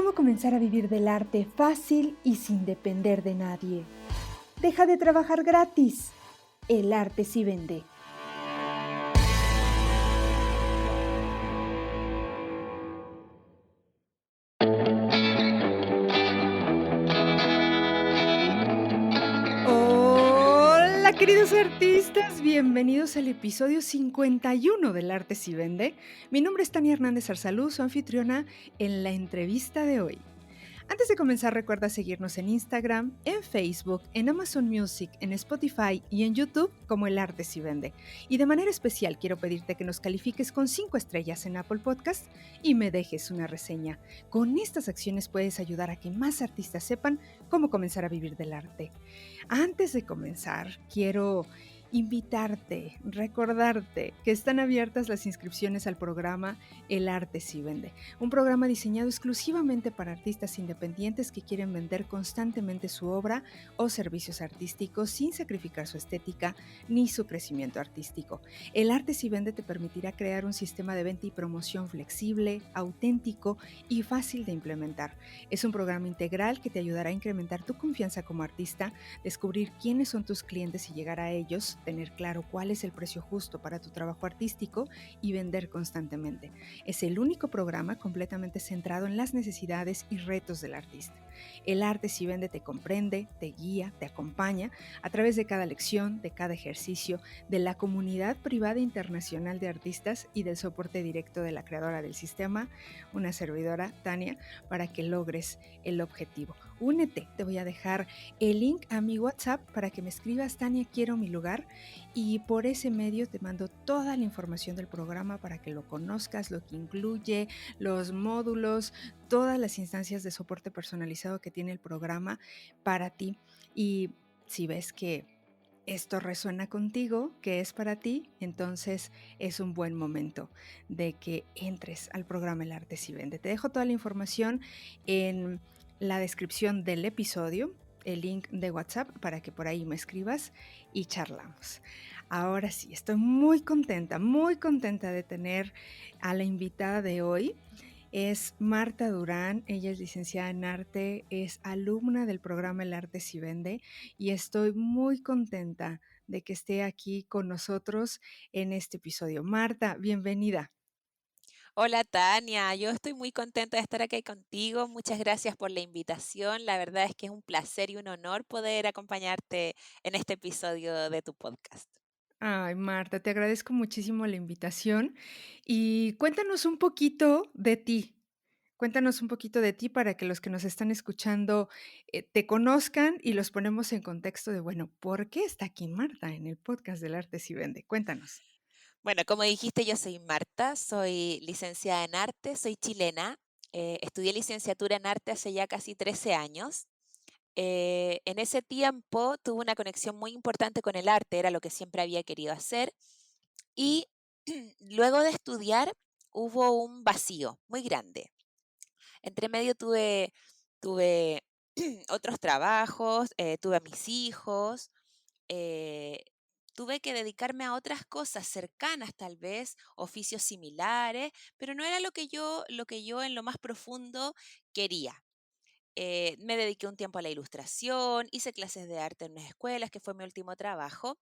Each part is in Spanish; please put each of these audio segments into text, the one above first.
cómo comenzar a vivir del arte fácil y sin depender de nadie. Deja de trabajar gratis. El arte sí vende. Hola queridos artistas, bienvenidos al episodio 51 del Arte Si Vende. Mi nombre es Tania Hernández Arsalú, su anfitriona en la entrevista de hoy. Antes de comenzar, recuerda seguirnos en Instagram, en Facebook, en Amazon Music, en Spotify y en YouTube como El Arte Si Vende. Y de manera especial quiero pedirte que nos califiques con 5 estrellas en Apple Podcast y me dejes una reseña. Con estas acciones puedes ayudar a que más artistas sepan cómo comenzar a vivir del arte. Antes de comenzar, quiero invitarte, recordarte que están abiertas las inscripciones al programa El Arte Si Vende, un programa diseñado exclusivamente para artistas independientes que quieren vender constantemente su obra o servicios artísticos sin sacrificar su estética ni su crecimiento artístico. El Arte Si Vende te permitirá crear un sistema de venta y promoción flexible, auténtico y fácil de implementar. Es un programa integral que te ayudará a incrementar tu confianza como artista, descubrir quiénes son tus clientes y llegar a ellos, tener claro cuál es el precio justo para tu trabajo artístico y vender constantemente. Es el único programa completamente centrado en las necesidades y retos del artista. El Arte Si Vende te comprende, te guía, te acompaña a través de cada lección, de cada ejercicio, de la comunidad privada internacional de artistas y del soporte directo de la creadora del sistema, una servidora, Tania, para que logres el objetivo. Únete, te voy a dejar el link a mi WhatsApp para que me escribas: Tania, quiero mi lugar, y por ese medio te mando toda la información del programa para que lo conozcas, lo que incluye, los módulos, todas las instancias de soporte personalizado que tiene el programa para ti. Y si ves que esto resuena contigo, que es para ti, entonces es un buen momento de que entres al programa El Arte Si Vende. Te dejo toda la información en la descripción del episodio, el link de WhatsApp para que por ahí me escribas y charlamos. Ahora sí, estoy muy contenta de tener a la invitada de hoy. Es Marta Durán, ella es licenciada en arte, es alumna del programa El Arte Si Vende y estoy muy contenta de que esté aquí con nosotros en este episodio. Marta, bienvenida. Hola Tania, yo estoy muy contenta de estar aquí contigo. Muchas gracias por la invitación. La verdad es que es un placer y un honor poder acompañarte en este episodio de tu podcast. Ay, Marta, te agradezco muchísimo la invitación y cuéntanos un poquito de ti. Cuéntanos un poquito de ti para que los que nos están escuchando te conozcan y los ponemos en contexto de, bueno, ¿por qué está aquí Marta en el podcast del Arte Si Vende? Cuéntanos. Bueno, como dijiste, yo soy Marta, soy licenciada en arte, soy chilena. Estudié licenciatura en arte hace ya casi 13 años. En ese tiempo tuve una conexión muy importante con el arte, era lo que siempre había querido hacer. Y luego de estudiar hubo un vacío muy grande. Entre medio tuve otros trabajos, tuve a mis hijos, eh, tuve que dedicarme a otras cosas cercanas, tal vez, oficios similares, pero no era lo que yo en lo más profundo quería. Me dediqué un tiempo a la ilustración, hice clases de arte en unas escuelas, que fue mi último trabajo,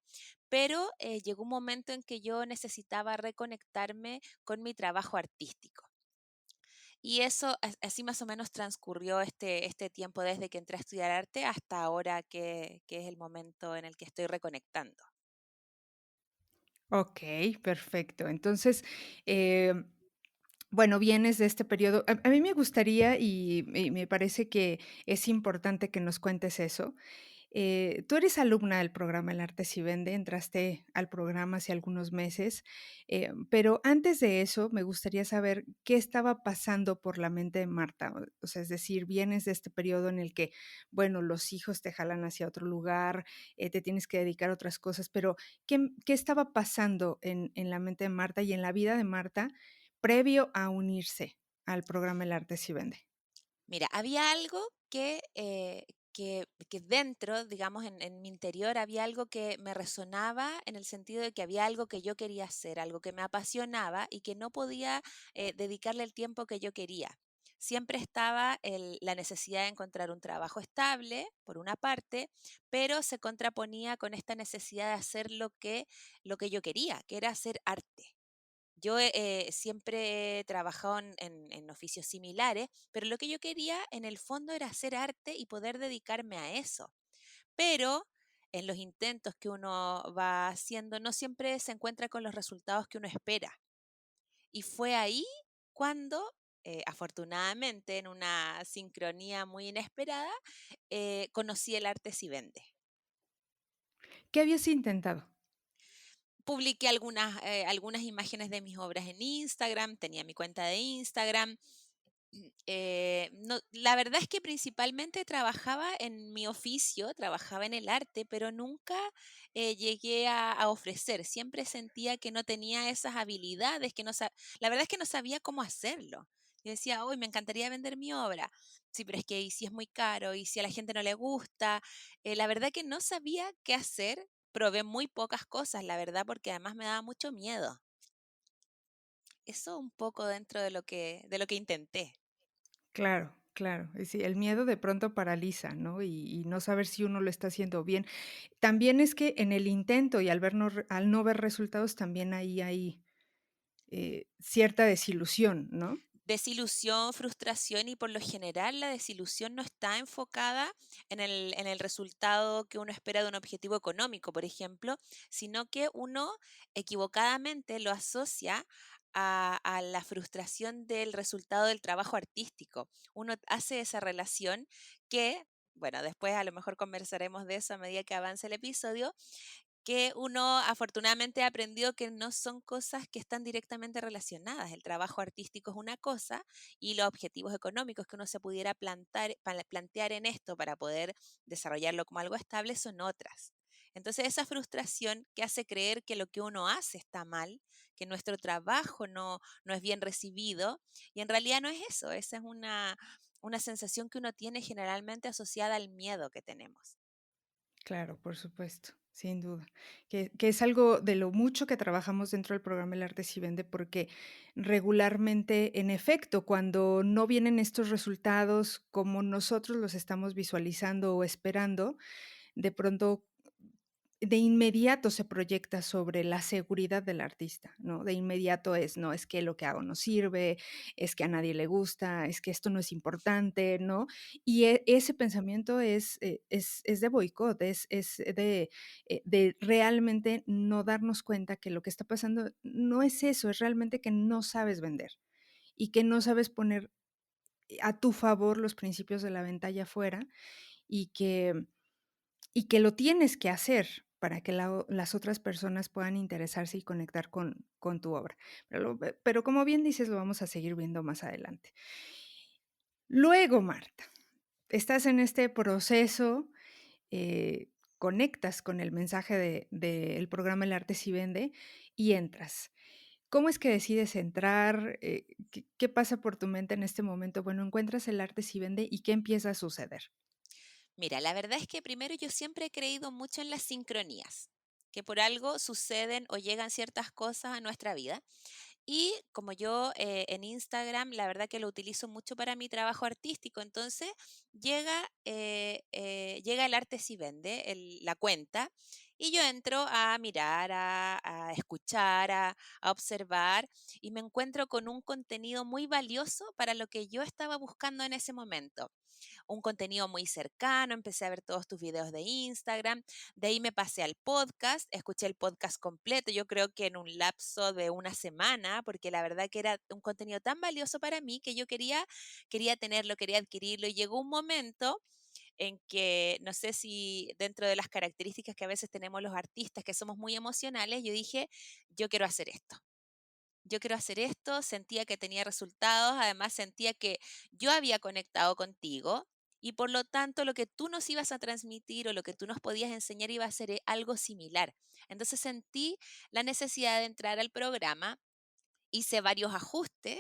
pero llegó un momento en que yo necesitaba reconectarme con mi trabajo artístico. Y eso, así más o menos transcurrió este tiempo desde que entré a estudiar arte hasta ahora que es el momento en el que estoy reconectando. Ok, perfecto. Entonces, bueno, vienes de este periodo. A mí me gustaría y me parece que es importante que nos cuentes eso. Tú eres alumna del programa El Arte Si Vende, entraste al programa hace algunos meses, pero antes de eso me gustaría saber qué estaba pasando por la mente de Marta. O sea, es decir, vienes de este periodo en el que, bueno, los hijos te jalan hacia otro lugar, te tienes que dedicar a otras cosas, pero ¿qué estaba pasando en la mente de Marta y en la vida de Marta previo a unirse al programa El Arte Si Vende? Mira, había algo que dentro, digamos, en mi interior, había algo que me resonaba en el sentido de que había algo que yo quería hacer, algo que me apasionaba y que no podía dedicarle el tiempo que yo quería. siempre estaba la necesidad de encontrar un trabajo estable, por una parte, pero se contraponía con esta necesidad de hacer lo que yo quería, que era hacer arte. Yo siempre he trabajado en oficios similares, pero lo que yo quería en el fondo era hacer arte y poder dedicarme a eso. Pero en los intentos que uno va haciendo, no siempre se encuentra con los resultados que uno espera. Y fue ahí cuando, afortunadamente, en una sincronía muy inesperada, conocí el arte si vende. ¿Qué habías intentado? Publiqué algunas imágenes de mis obras en Instagram, tenía mi cuenta de Instagram. No, la verdad es que principalmente trabajaba en mi oficio, trabajaba en el arte, pero nunca llegué a ofrecer. Siempre sentía que no tenía esas habilidades, la verdad es que no sabía cómo hacerlo. Yo decía, hoy me encantaría vender mi obra. Sí, pero es que ¿y si es muy caro? ¿Y si a la gente no le gusta? La verdad que no sabía qué hacer. Probé muy pocas cosas, la verdad, porque además me daba mucho miedo. Eso un poco dentro de lo que intenté. Claro, claro. Y sí, el miedo de pronto paraliza, ¿no? Y no saber si uno lo está haciendo bien. También es que en el intento y al no ver resultados, también ahí hay, cierta desilusión, ¿no? Desilusión, frustración y por lo general la desilusión no está enfocada en el resultado que uno espera de un objetivo económico, por ejemplo, sino que uno equivocadamente lo asocia a la frustración del resultado del trabajo artístico. Uno hace esa relación que, bueno, después a lo mejor conversaremos de eso a medida que avance el episodio, que uno afortunadamente ha aprendido que no son cosas que están directamente relacionadas. El trabajo artístico es una cosa y los objetivos económicos que uno se pudiera plantear en esto para poder desarrollarlo como algo estable son otras. Entonces esa frustración que hace creer que lo que uno hace está mal, que nuestro trabajo no es bien recibido, y en realidad no es eso, esa es una sensación que uno tiene generalmente asociada al miedo que tenemos. Claro, por supuesto, sin duda. Que es algo de lo mucho que trabajamos dentro del programa El Arte Si Vende, porque regularmente, en efecto, cuando no vienen estos resultados como nosotros los estamos visualizando o esperando, de pronto de inmediato se proyecta sobre la seguridad del artista, ¿no? De inmediato es, no, es que lo que hago no sirve, es que a nadie le gusta, es que esto no es importante, ¿no? Y ese pensamiento es de boicot, es de realmente no darnos cuenta que lo que está pasando no es eso, es realmente que no sabes vender y que no sabes poner a tu favor los principios de la venta allá afuera y que lo tienes que hacer para que las otras personas puedan interesarse y conectar con tu obra. Pero como bien dices, lo vamos a seguir viendo más adelante. Luego, Marta, estás en este proceso, conectas con el mensaje del programa El Arte Si Vende y entras. ¿Cómo es que decides entrar? ¿Qué pasa por tu mente en este momento? Bueno, encuentras El Arte Si Vende, ¿y qué empieza a suceder? Mira, la verdad es que primero yo siempre he creído mucho en las sincronías, que por algo suceden o llegan ciertas cosas a nuestra vida. Y como yo en Instagram, la verdad que lo utilizo mucho para mi trabajo artístico, entonces llega el arte si vende, la cuenta, y yo entro a mirar, a escuchar, a observar, y me encuentro con un contenido muy valioso para lo que yo estaba buscando en ese momento, un contenido muy cercano, empecé a ver todos tus videos de Instagram, de ahí me pasé al podcast, escuché el podcast completo, yo creo que en un lapso de una semana, porque la verdad que era un contenido tan valioso para mí que yo quería tenerlo, quería adquirirlo, y llegó un momento en que no sé si dentro de las características que a veces tenemos los artistas, que somos muy emocionales, yo dije, yo quiero hacer esto. Yo quiero hacer esto, sentía que tenía resultados, además sentía que yo había conectado contigo y por lo tanto lo que tú nos ibas a transmitir o lo que tú nos podías enseñar iba a ser algo similar. Entonces sentí la necesidad de entrar al programa, hice varios ajustes,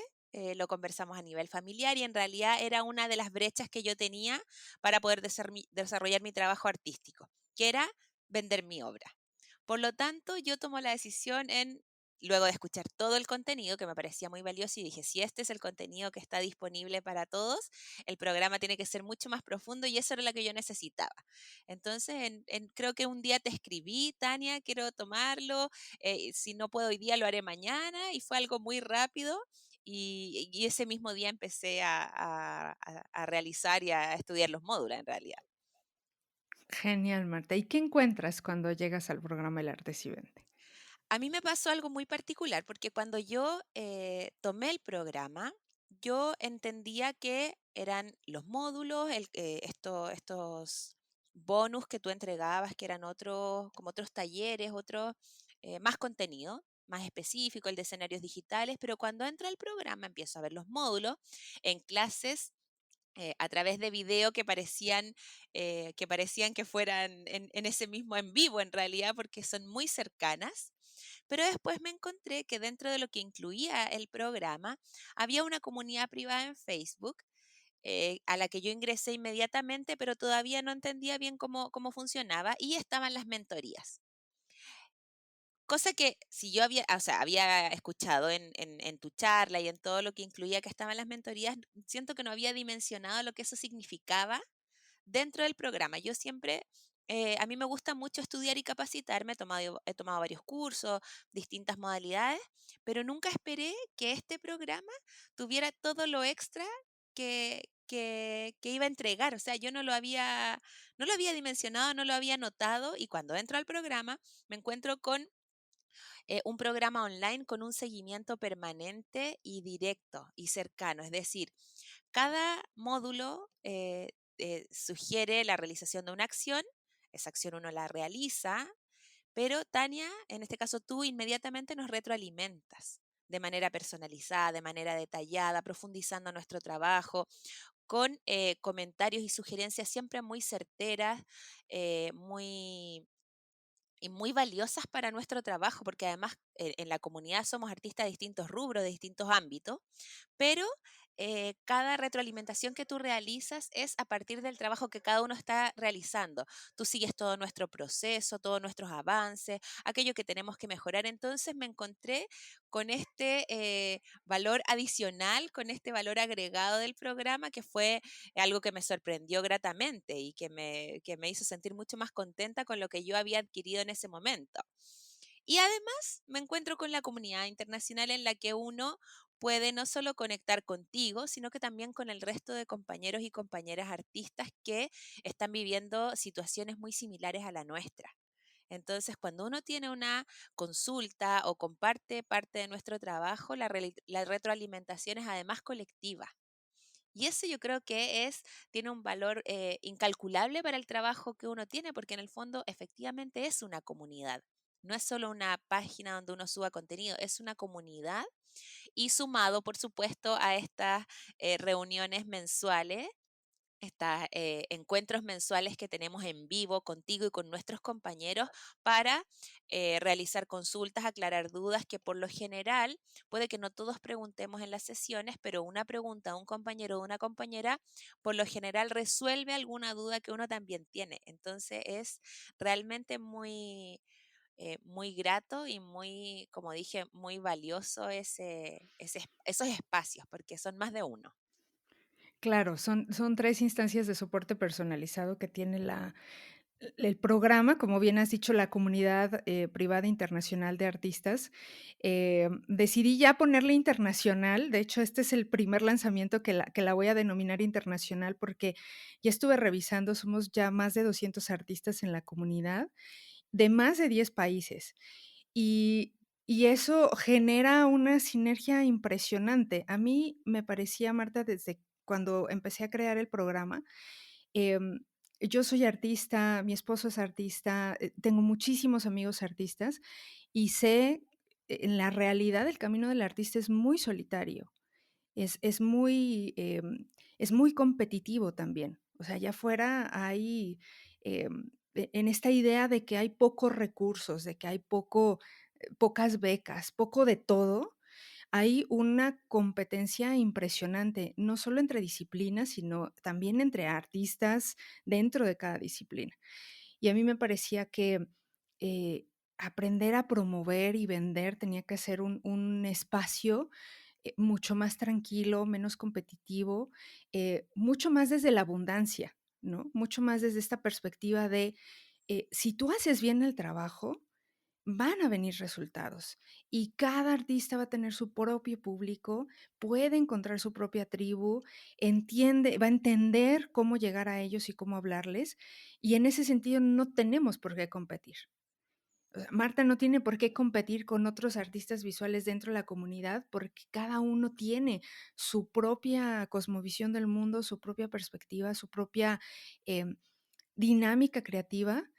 lo conversamos a nivel familiar y en realidad era una de las brechas que yo tenía para poder desarrollar mi trabajo artístico, que era vender mi obra. Por lo tanto, yo tomo la decisión en luego de escuchar todo el contenido que me parecía muy valioso y dije, si este es el contenido que está disponible para todos, el programa tiene que ser mucho más profundo y eso era lo que yo necesitaba. Entonces, creo que un día te escribí, Tania, quiero tomarlo, si no puedo hoy día lo haré mañana y fue algo muy rápido. Y ese mismo día empecé a realizar y a estudiar los módulos en realidad. Genial, Marta. ¿Y qué encuentras cuando llegas al programa El Arte Si Vende? A mí me pasó algo muy particular porque cuando yo tomé el programa, yo entendía que eran los módulos, estos bonus que tú entregabas, que eran otros, como otros talleres, otros más contenido, más específico, el de escenarios digitales, pero cuando entro al programa empiezo a ver los módulos en clases a través de video que parecían que fueran en ese mismo en vivo en realidad, porque son muy cercanas. Pero después me encontré que dentro de lo que incluía el programa había una comunidad privada en Facebook a la que yo ingresé inmediatamente, pero todavía no entendía bien cómo funcionaba y estaban las mentorías. Cosa que si yo había escuchado en tu charla y en todo lo que incluía que estaban las mentorías, siento que no había dimensionado lo que eso significaba dentro del programa. Yo siempre, a mí me gusta mucho estudiar y capacitarme, he tomado varios cursos, distintas modalidades, pero nunca esperé que este programa tuviera todo lo extra que iba a entregar. O sea, yo no lo había dimensionado, no lo había notado y cuando entro al programa me encuentro con un programa online con un seguimiento permanente y directo y cercano. Es decir, cada módulo sugiere la realización de una acción, esa acción uno la realiza, pero Tania, en este caso tú, inmediatamente nos retroalimentas de manera personalizada, de manera detallada, profundizando nuestro trabajo, con comentarios y sugerencias siempre muy certeras, muy y muy valiosas para nuestro trabajo, porque además en la comunidad somos artistas de distintos rubros, de distintos ámbitos, pero cada retroalimentación que tú realizas es a partir del trabajo que cada uno está realizando. Tú sigues todo nuestro proceso, todos nuestros avances, aquello que tenemos que mejorar. Entonces me encontré con este valor adicional, con este valor agregado del programa, que fue algo que me sorprendió gratamente y que me hizo sentir mucho más contenta con lo que yo había adquirido en ese momento. Y además me encuentro con la comunidad internacional en la que uno puede no solo conectar contigo, sino que también con el resto de compañeros y compañeras artistas que están viviendo situaciones muy similares a la nuestra. Entonces, cuando uno tiene una consulta o comparte parte de nuestro trabajo, la retroalimentación es además colectiva. Y eso yo creo que tiene un valor incalculable para el trabajo que uno tiene, porque en el fondo efectivamente es una comunidad. No es solo una página donde uno suba contenido, es una comunidad y sumado, por supuesto, a estas reuniones mensuales, estos encuentros mensuales que tenemos en vivo contigo y con nuestros compañeros para realizar consultas, aclarar dudas, que por lo general puede que no todos preguntemos en las sesiones, pero una pregunta a un compañero o una compañera por lo general resuelve alguna duda que uno también tiene. Entonces es realmente muy grato y muy, como dije, muy valioso esos espacios, porque son más de uno. Claro, son 3 instancias de soporte personalizado que tiene el programa, como bien has dicho, la comunidad, privada internacional de artistas. Decidí ya ponerle internacional, de hecho, este es el primer lanzamiento que la voy a denominar internacional, porque ya estuve revisando, somos ya más de 200 artistas en la comunidad, de más de 10 países. Y y eso genera una sinergia impresionante. A mí me parecía, Marta, desde cuando empecé a crear el programa, em, yo soy artista, mi esposo es artista, tengo muchísimos amigos artistas y sé, en la realidad, el camino del artista es muy solitario, es muy competitivo también. O sea, allá afuera hay, en esta idea de que hay pocos recursos, de que hay pocas becas, poco de todo, hay una competencia impresionante, no solo entre disciplinas, sino también entre artistas dentro de cada disciplina. Y a mí me parecía que, aprender a promover y vender tenía que ser un espacio mucho más tranquilo, menos competitivo, mucho más desde la abundancia, ¿no? Mucho más desde esta perspectiva de, si tú haces bien el trabajo, van a venir resultados y cada artista va a tener su propio público, puede encontrar su propia tribu, va a entender cómo llegar a ellos y cómo hablarles, y en ese sentido no tenemos por qué competir. O sea, Marta no tiene por qué competir con otros artistas visuales dentro de la comunidad, porque cada uno tiene su propia cosmovisión del mundo, su propia perspectiva, su propia em, dinámica creativa,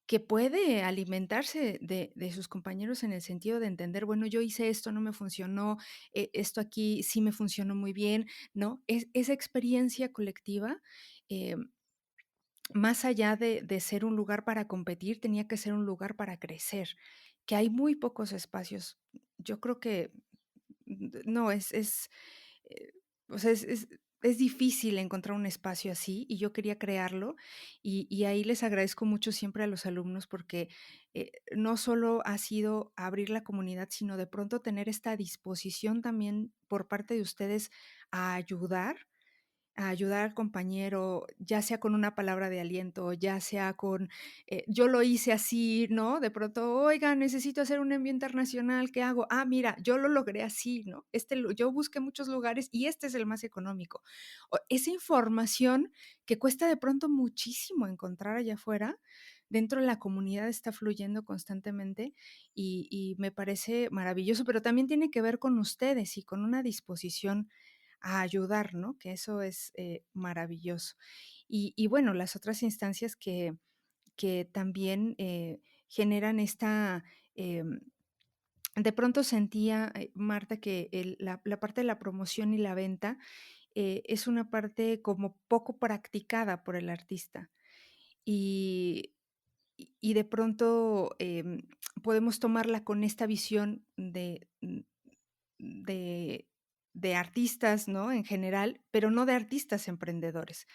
que puede alimentarse de sus compañeros en el sentido de entender, bueno, yo hice esto, no me funcionó, esto aquí sí me funcionó muy bien, ¿no? Esa experiencia colectiva, em, más allá de ser un lugar para competir, tenía que ser un lugar para crecer, que hay muy pocos espacios. Yo creo que no, eh, o sea, es difícil encontrar un espacio así y yo quería crearlo y ahí les agradezco mucho siempre a los alumnos porque no solo ha sido abrir la comunidad, sino de pronto tener esta disposición también por parte de ustedes a ayudar al compañero, ya sea con una palabra de aliento, ya sea con, yo lo hice así, ¿no? De pronto, oiga, necesito hacer un envío internacional, ¿qué hago? Ah, mira, yo lo logré así, ¿no? Yo busqué muchos lugares y este es el más económico. Esa información que cuesta de pronto muchísimo encontrar allá afuera, dentro de la comunidad está fluyendo constantemente y me parece maravilloso, pero también tiene que ver con ustedes y con una disposición a ayudar, ¿no? Que eso es maravilloso. Y bueno, las otras instancias que también generan esta... de pronto sentía, Marta, que la parte de la promoción y la venta es una parte como poco practicada por el artista. Y, y de pronto podemos tomarla con esta visión de, de artistas, ¿no? En general, pero no de artistas emprendedores.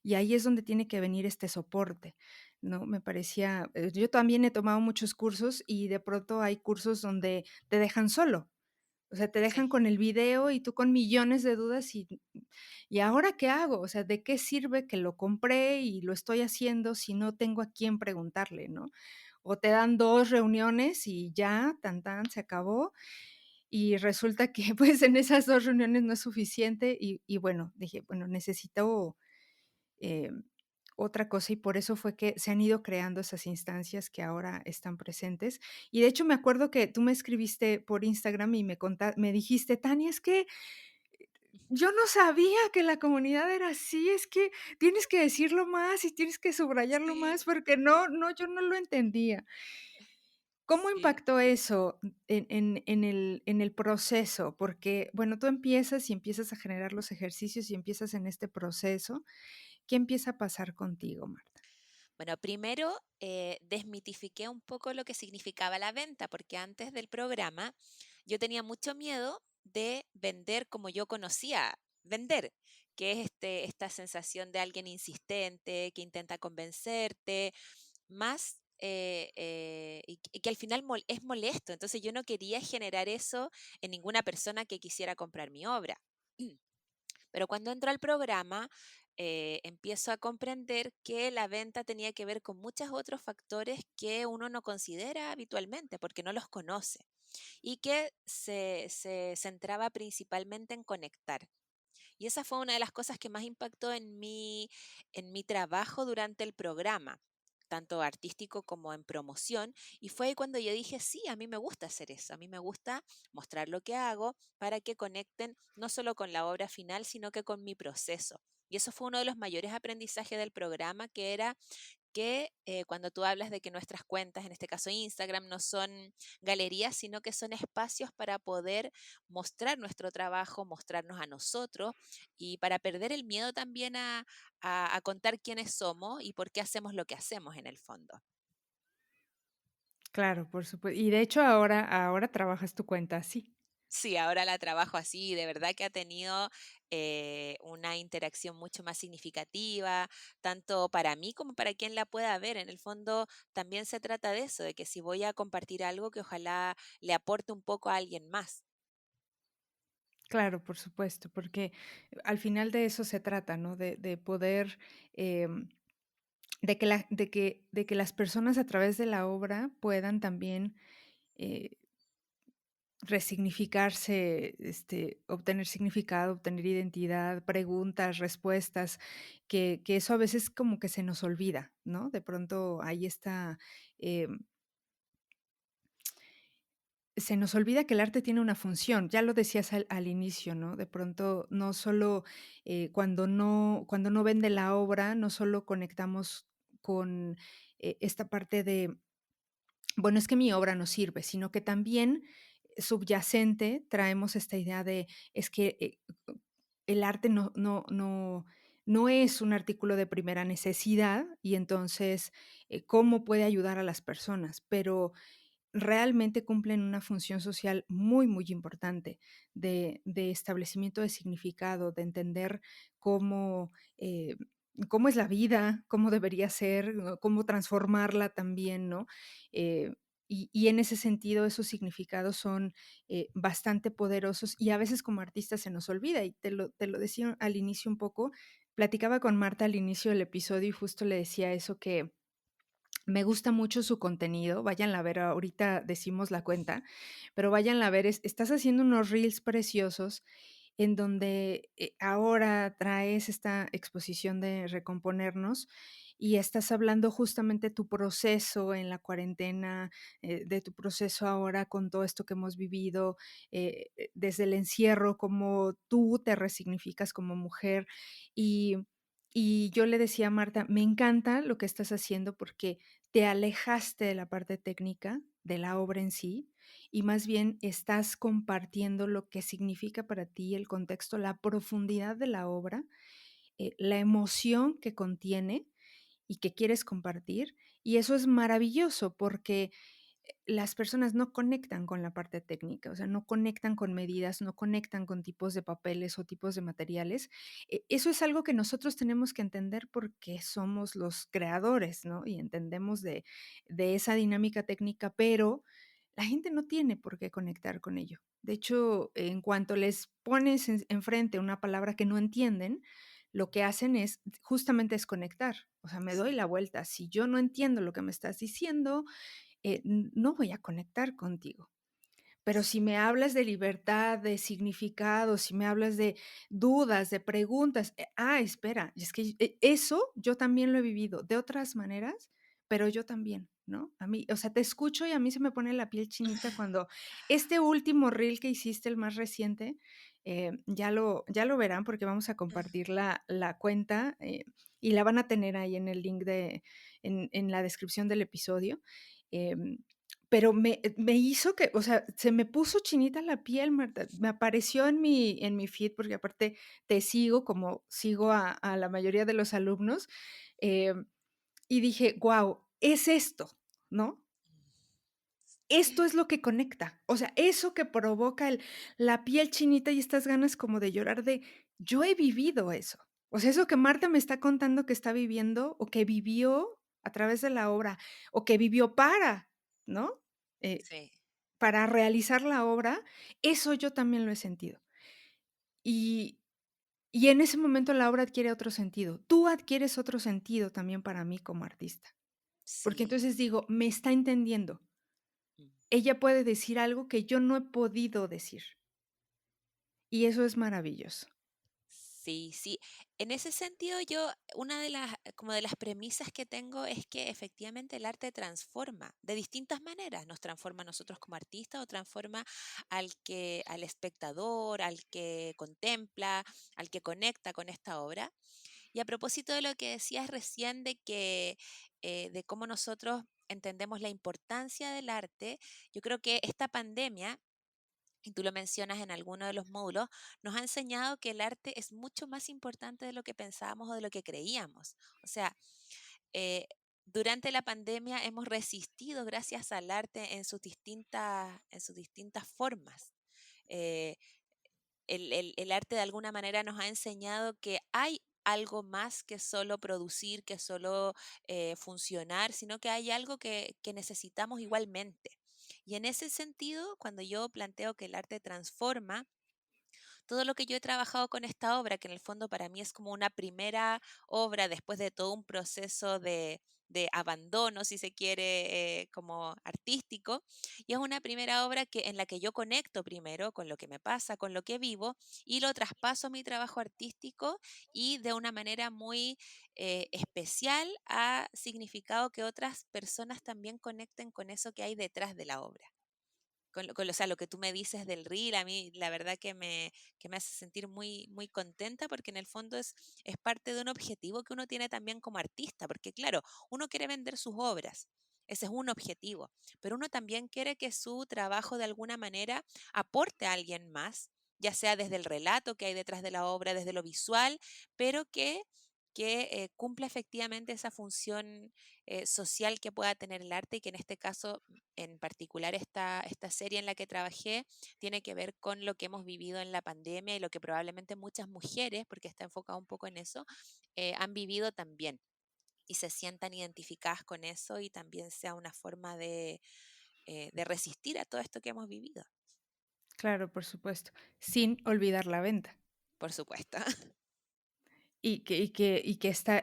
Y ahí es donde tiene que venir este soporte, ¿no? Me parecía, yo también he tomado muchos cursos y de pronto hay cursos donde te dejan solo. O sea, te Sí, dejan con el video y tú con millones de dudas y ¿ahora qué hago? O sea, ¿de qué sirve que lo compré y lo estoy haciendo si no tengo a quién preguntarle, ¿no? O te dan 2 reuniones y ya, tan tan, se acabó, y resulta que, pues, en esas 2 reuniones no es suficiente y bueno, dije: "Bueno, necesito, em, otra cosa", y por eso fue que se han ido creando esas instancias que ahora están presentes. Y de hecho, me acuerdo que tú me escribiste por Instagram y me dijiste: "Tania, es que yo no sabía que la comunidad era así, es que tienes que decirlo más y tienes que subrayarlo sí, más porque yo no lo entendía". ¿Cómo sí. impactó eso en el proceso? Porque, bueno, tú empiezas y empiezas a generar los ejercicios y empiezas en este proceso. ¿Qué empieza a pasar contigo, Marta? Bueno, primero desmitifiqué un poco lo que significaba la venta, porque antes del programa yo tenía mucho miedo de vender como yo conocía vender, que es esta sensación de alguien insistente, que intenta convencerte, más y que al final es molesto. Entonces yo no quería generar eso en ninguna persona que quisiera comprar mi obra. Pero cuando entro al programa, empiezo a comprender que la venta tenía que ver con muchos otros factores que uno no considera habitualmente porque no los conoce y que se centraba principalmente en conectar. Y esa fue una de las cosas que más impactó en mi trabajo durante el programa, tanto artístico como en promoción. Y fue ahí cuando yo dije, sí, a mí me gusta hacer eso, a mí me gusta mostrar lo que hago para que conecten no solo con la obra final, sino que con mi proceso. Y eso fue uno de los mayores aprendizajes del programa, que era que cuando tú hablas de que nuestras cuentas, en este caso Instagram, no son galerías, sino que son espacios para poder mostrar nuestro trabajo, mostrarnos a nosotros y para perder el miedo también a contar quiénes somos y por qué hacemos lo que hacemos en el fondo. Claro, por supuesto. Y de hecho ahora trabajas tu cuenta así. Sí, ahora la trabajo así, de verdad que ha tenido una interacción mucho más significativa, tanto para mí como para quien la pueda ver. En el fondo también se trata de eso, de que si voy a compartir algo, que ojalá le aporte un poco a alguien más. Claro, por supuesto, porque al final de eso se trata, ¿no? De poder, em, de que las personas a través de la obra puedan también, eh, resignificarse, obtener significado, obtener identidad, preguntas, respuestas, que eso a veces como que se nos olvida, ¿no? De pronto ahí está, em se nos olvida que el arte tiene una función, ya lo decías al inicio, ¿no? De pronto, no solo, cuando no vende la obra, no solo conectamos con, esta parte de, bueno, es que mi obra no sirve, sino que también subyacente traemos esta idea de, es que, el arte no es un artículo de primera necesidad y entonces, ¿cómo puede ayudar a las personas? Pero realmente cumplen una función social muy, muy importante de establecimiento de significado, de entender cómo, cómo es la vida, cómo debería ser, ¿no? Cómo transformarla también, ¿no? Y en ese sentido, esos significados son, bastante poderosos y a veces como artistas se nos olvida, y te lo decía al inicio un poco, platicaba con Marta al inicio del episodio y justo le decía eso que me gusta mucho su contenido, váyanla a ver, ahorita decimos la cuenta, pero váyanla a ver, estás haciendo unos reels preciosos en donde, ahora traes esta exposición de Recomponernos y estás hablando justamente tu proceso en la cuarentena, de tu proceso ahora con todo esto que hemos vivido, desde el encierro, cómo tú te resignificas como mujer. Y y yo le decía a Marta: "Me encanta lo que estás haciendo porque te alejaste de la parte técnica de la obra en sí, y más bien estás compartiendo lo que significa para ti el contexto, la profundidad de la obra, la emoción que contiene y que quieres compartir, y eso es maravilloso porque las personas no conectan con la parte técnica, o sea, no conectan con medidas, no conectan con tipos de papeles o tipos de materiales. Eso es algo que nosotros tenemos que entender porque somos los creadores, ¿no? Y entendemos de esa dinámica técnica, pero la gente no tiene por qué conectar con ello. De hecho, en cuanto les pones enfrente una palabra que no entienden, lo que hacen es justamente desconectar. O sea, me doy Sí. la vuelta. Si yo no entiendo lo que me estás diciendo, no voy a conectar contigo. Pero si me hablas de libertad, de significado, si me hablas de dudas, de preguntas, espera, y es que eso yo también lo he vivido de otras maneras, pero yo también, ¿no? A mí, o sea, te escucho y a mí se me pone la piel chinita cuando este último reel que hiciste, el más reciente, ya lo verán porque vamos a compartir la cuenta, y la van a tener ahí en el link en la descripción del episodio. Em, pero me hizo que, o sea, se me puso chinita la piel, Marta. Me apareció en mi feed, porque aparte te sigo como sigo a la mayoría de los alumnos, y dije: "Guau, es esto", ¿no? Esto es lo que conecta. O sea, eso que provoca la piel chinita y estas ganas como de llorar de, yo he vivido eso. O sea, eso que Marta me está contando que está viviendo, o que vivió a través de la obra, o que vivió ¿no? Eh, Sí, para realizar la obra, eso yo también lo he sentido. Y y en ese momento la obra adquiere otro sentido. Tú adquieres otro sentido también para mí como artista, porque sí. entonces digo, me está entendiendo. Mm. Ella puede decir algo que yo no he podido decir, y eso es maravilloso. Sí, sí. En ese sentido, yo, una de las, como de las premisas que tengo es que efectivamente el arte transforma de distintas maneras. Nos transforma a nosotros como artistas o transforma al espectador, al que contempla, al que conecta con esta obra. Y a propósito de lo que decías recién de cómo nosotros entendemos la importancia del arte, yo creo que esta pandemia, y tú lo mencionas en alguno de los módulos, nos ha enseñado que el arte es mucho más importante de lo que pensábamos o de lo que creíamos. O sea, eh, durante la pandemia hemos resistido gracias al arte en sus distintas formas. eh, el arte de alguna manera nos ha enseñado que hay algo más que solo producir, que solo funcionar, sino que hay algo que necesitamos igualmente. Y en ese sentido, cuando yo planteo que el arte transforma, todo lo que yo he trabajado con esta obra, que en el fondo para mí es como una primera obra después de todo un proceso de abandono, si se quiere, como artístico, y es una primera obra en la que yo conecto primero con lo que me pasa, con lo que vivo, y lo traspaso a mi trabajo artístico y de una manera muy especial ha significado que otras personas también conecten con eso que hay detrás de la obra. O sea, lo que tú me dices del reel, a mí la verdad que me hace sentir muy, muy contenta porque en el fondo es parte de un objetivo que uno tiene también como artista, porque claro, uno quiere vender sus obras, ese es un objetivo, pero uno también quiere que su trabajo de alguna manera aporte a alguien más, ya sea desde el relato que hay detrás de la obra, desde lo visual, pero que cumpla efectivamente esa función social que pueda tener el arte y que en este caso en particular esta serie en la que trabajé tiene que ver con lo que hemos vivido en la pandemia y lo que probablemente muchas mujeres, porque está enfocado un poco en eso, han vivido también y se sientan identificadas con eso y también sea una forma de resistir a todo esto que hemos vivido, Claro, por supuesto, sin olvidar la venta. por supuesto. Y que está,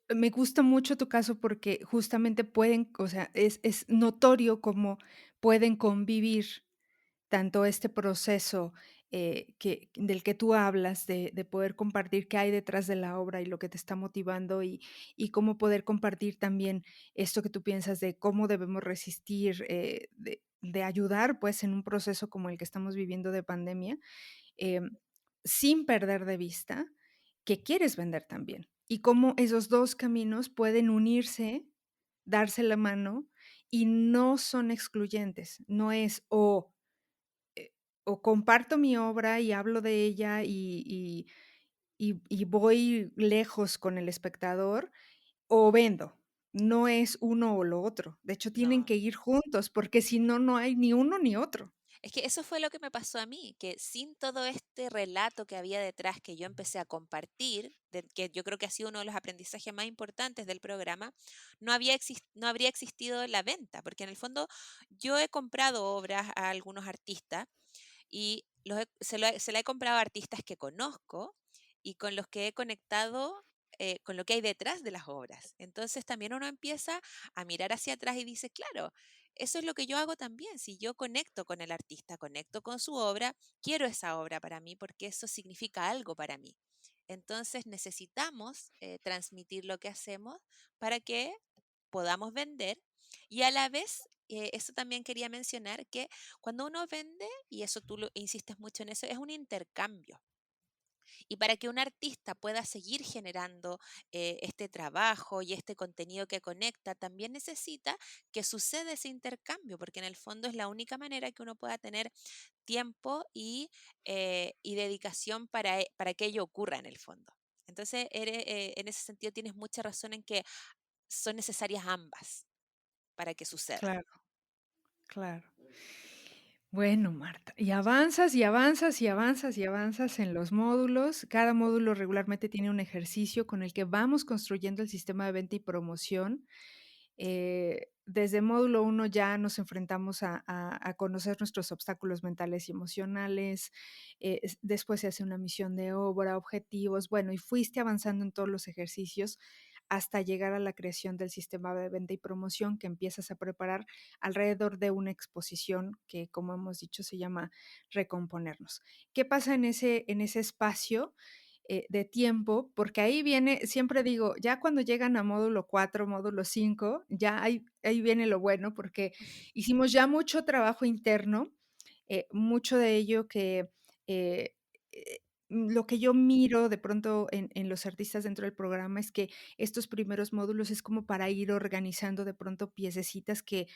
me gusta mucho tu caso porque justamente pueden, o sea, es notorio cómo pueden convivir tanto este proceso, que del que tú hablas, de poder compartir qué hay detrás de la obra y lo que te está motivando, y cómo poder compartir también esto que tú piensas de cómo debemos resistir, de ayudar, pues, en un proceso como el que estamos viviendo de pandemia, em, sin perder de vista que quieres vender también, y cómo esos 2 caminos pueden unirse, darse la mano y no son excluyentes. No es eh, o comparto mi obra y hablo de ella y voy lejos con el espectador, o vendo. No es uno o lo otro. De hecho, tienen No. que ir juntos, porque si no, no hay ni uno ni otro. Es que eso fue lo que me pasó a mí, que sin todo este relato que había detrás que yo empecé a compartir, que yo creo que ha sido uno de los aprendizajes más importantes del programa, no habría existido la venta, porque en el fondo yo he comprado obras a algunos artistas y se la he comprado a artistas que conozco y con los que he conectado con lo que hay detrás de las obras. Entonces también uno empieza a mirar hacia atrás y dice, claro, eso es lo que yo hago también. Si yo conecto con el artista, conecto con su obra, quiero esa obra para mí porque eso significa algo para mí. Entonces necesitamos transmitir lo que hacemos para que podamos vender y a la vez, eso también quería mencionar, que cuando uno vende, y eso tú insistes mucho en eso, es un intercambio. Y para que un artista pueda seguir generando este trabajo y este contenido que conecta, también necesita que suceda ese intercambio, porque en el fondo es la única manera que uno pueda tener tiempo y dedicación para que ello ocurra en el fondo. Entonces, en ese sentido tienes mucha razón en que son necesarias ambas para que suceda. Claro, claro. Bueno, Marta, y avanzas, y avanzas, y avanzas, y avanzas en los módulos. Cada módulo regularmente tiene un ejercicio con el que vamos construyendo el sistema de venta y promoción. Desde módulo uno ya nos enfrentamos a conocer nuestros obstáculos mentales y emocionales, después se hace una misión de obra, objetivos, bueno, y fuiste avanzando en todos los ejercicios hasta llegar a la creación del sistema de venta y promoción que empiezas a preparar alrededor de una exposición que, como hemos dicho, se llama Recomponernos. ¿Qué pasa en ese espacio? De tiempo, porque ahí viene, siempre digo, ya cuando llegan a módulo 4 módulo 5 ya ahí viene lo bueno, porque hicimos ya mucho trabajo interno, mucho de ello que, eh, lo que yo miro de pronto en los artistas dentro del programa es que estos primeros módulos es como para ir organizando de pronto piececitas que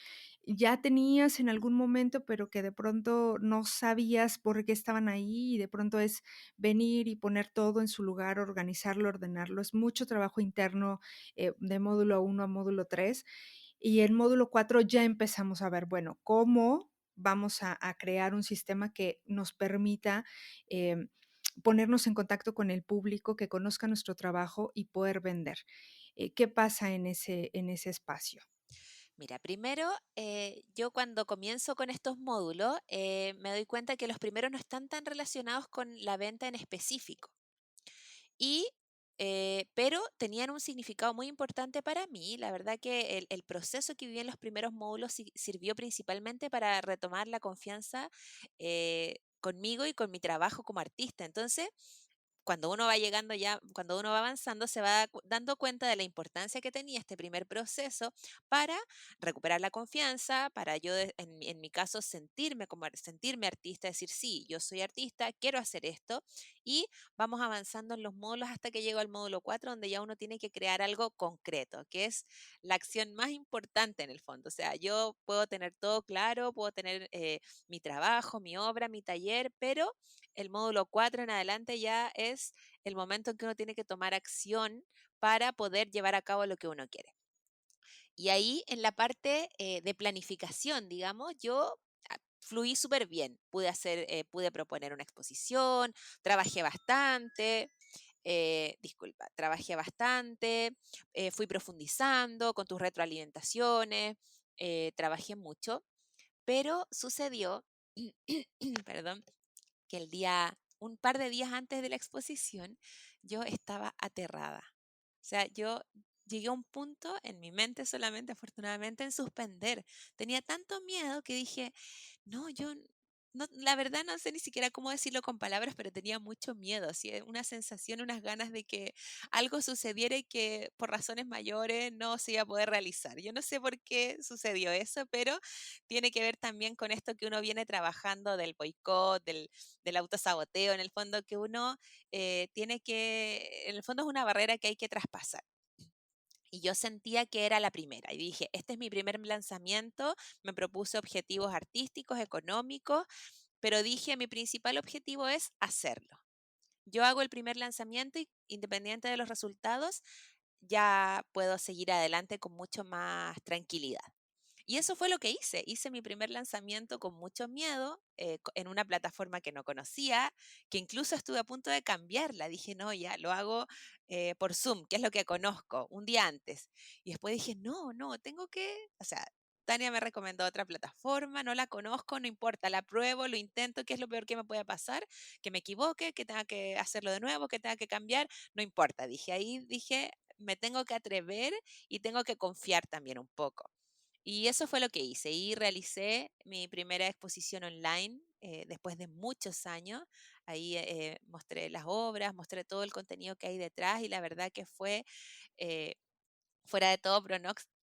ya tenías en algún momento, pero que de pronto no sabías por qué estaban ahí, y de pronto es venir y poner todo en su lugar, organizarlo, ordenarlo. Es mucho trabajo interno, de módulo uno a módulo 3 y en módulo 4 ya empezamos a ver, bueno, ¿cómo? vamos a crear un sistema que nos permita em, ponernos en contacto con el público, que conozca nuestro trabajo y poder vender. ¿Qué pasa en ese espacio? Mira, primero, yo cuando comienzo con estos módulos, me doy cuenta que los primeros no están tan relacionados con la venta en específico. Y, pero tenían un significado muy importante para mí. La verdad que el proceso que viví en los primeros módulos sirvió principalmente para retomar la confianza conmigo y con mi trabajo como artista. Entonces, cuando uno va llegando ya, cuando uno va avanzando, se va dando cuenta de la importancia que tenía este primer proceso para recuperar la confianza, para yo, en mi caso, sentirme como sentirme artista, decir, sí, yo soy artista, quiero hacer esto, y vamos avanzando en los módulos hasta que llego al módulo 4 donde ya uno tiene que crear algo concreto, que es la acción más importante en el fondo. O sea, yo puedo tener todo claro, puedo tener mi trabajo, mi obra, mi taller, pero el módulo 4 en adelante ya es el momento en que uno tiene que tomar acción para poder llevar a cabo lo que uno quiere. Y ahí en la parte de planificación, digamos, yo fluí súper bien. Pude proponer una exposición, trabajé bastante, disculpa, trabajé bastante, fui profundizando con tus retroalimentaciones, trabajé mucho, pero sucedió, perdón, que un par de días antes de la exposición, yo estaba aterrada. O sea, yo llegué a un punto en mi mente solamente, afortunadamente, en suspender. Tenía tanto miedo que dije, no, no, la verdad no sé ni siquiera cómo decirlo con palabras, pero tenía mucho miedo, así, una sensación, unas ganas de que algo sucediera y que por razones mayores no se iba a poder realizar. Yo no sé por qué sucedió eso, pero tiene que ver también con esto que uno viene trabajando del boicot, del autosaboteo, en el fondo que uno tiene que, en el fondo es una barrera que hay que traspasar. Y yo sentía que era la primera. Y dije, este es mi primer lanzamiento, me propuse objetivos artísticos, económicos, pero dije, mi principal objetivo es hacerlo. Yo hago el primer lanzamiento y independiente de los resultados, ya puedo seguir adelante con mucho más tranquilidad. Y eso fue lo que hice. Hice mi primer lanzamiento con mucho miedo, en una plataforma que no conocía, que incluso estuve a punto de cambiarla. Dije, no, ya lo hago por Zoom, que es lo que conozco, un día antes. Y después dije, no, no, tengo que, o sea, Tania me recomendó otra plataforma, no la conozco, no importa, la pruebo, lo intento, ¿qué es lo peor que me puede pasar? Que me equivoque, que tenga que hacerlo de nuevo, que tenga que cambiar, no importa. Dije, me tengo que atrever y tengo que confiar también un poco. Y eso fue lo que hice y realicé mi primera exposición online después de muchos años. Ahí mostré las obras, mostré todo el contenido que hay detrás y la verdad que fue, eh, fuera de todo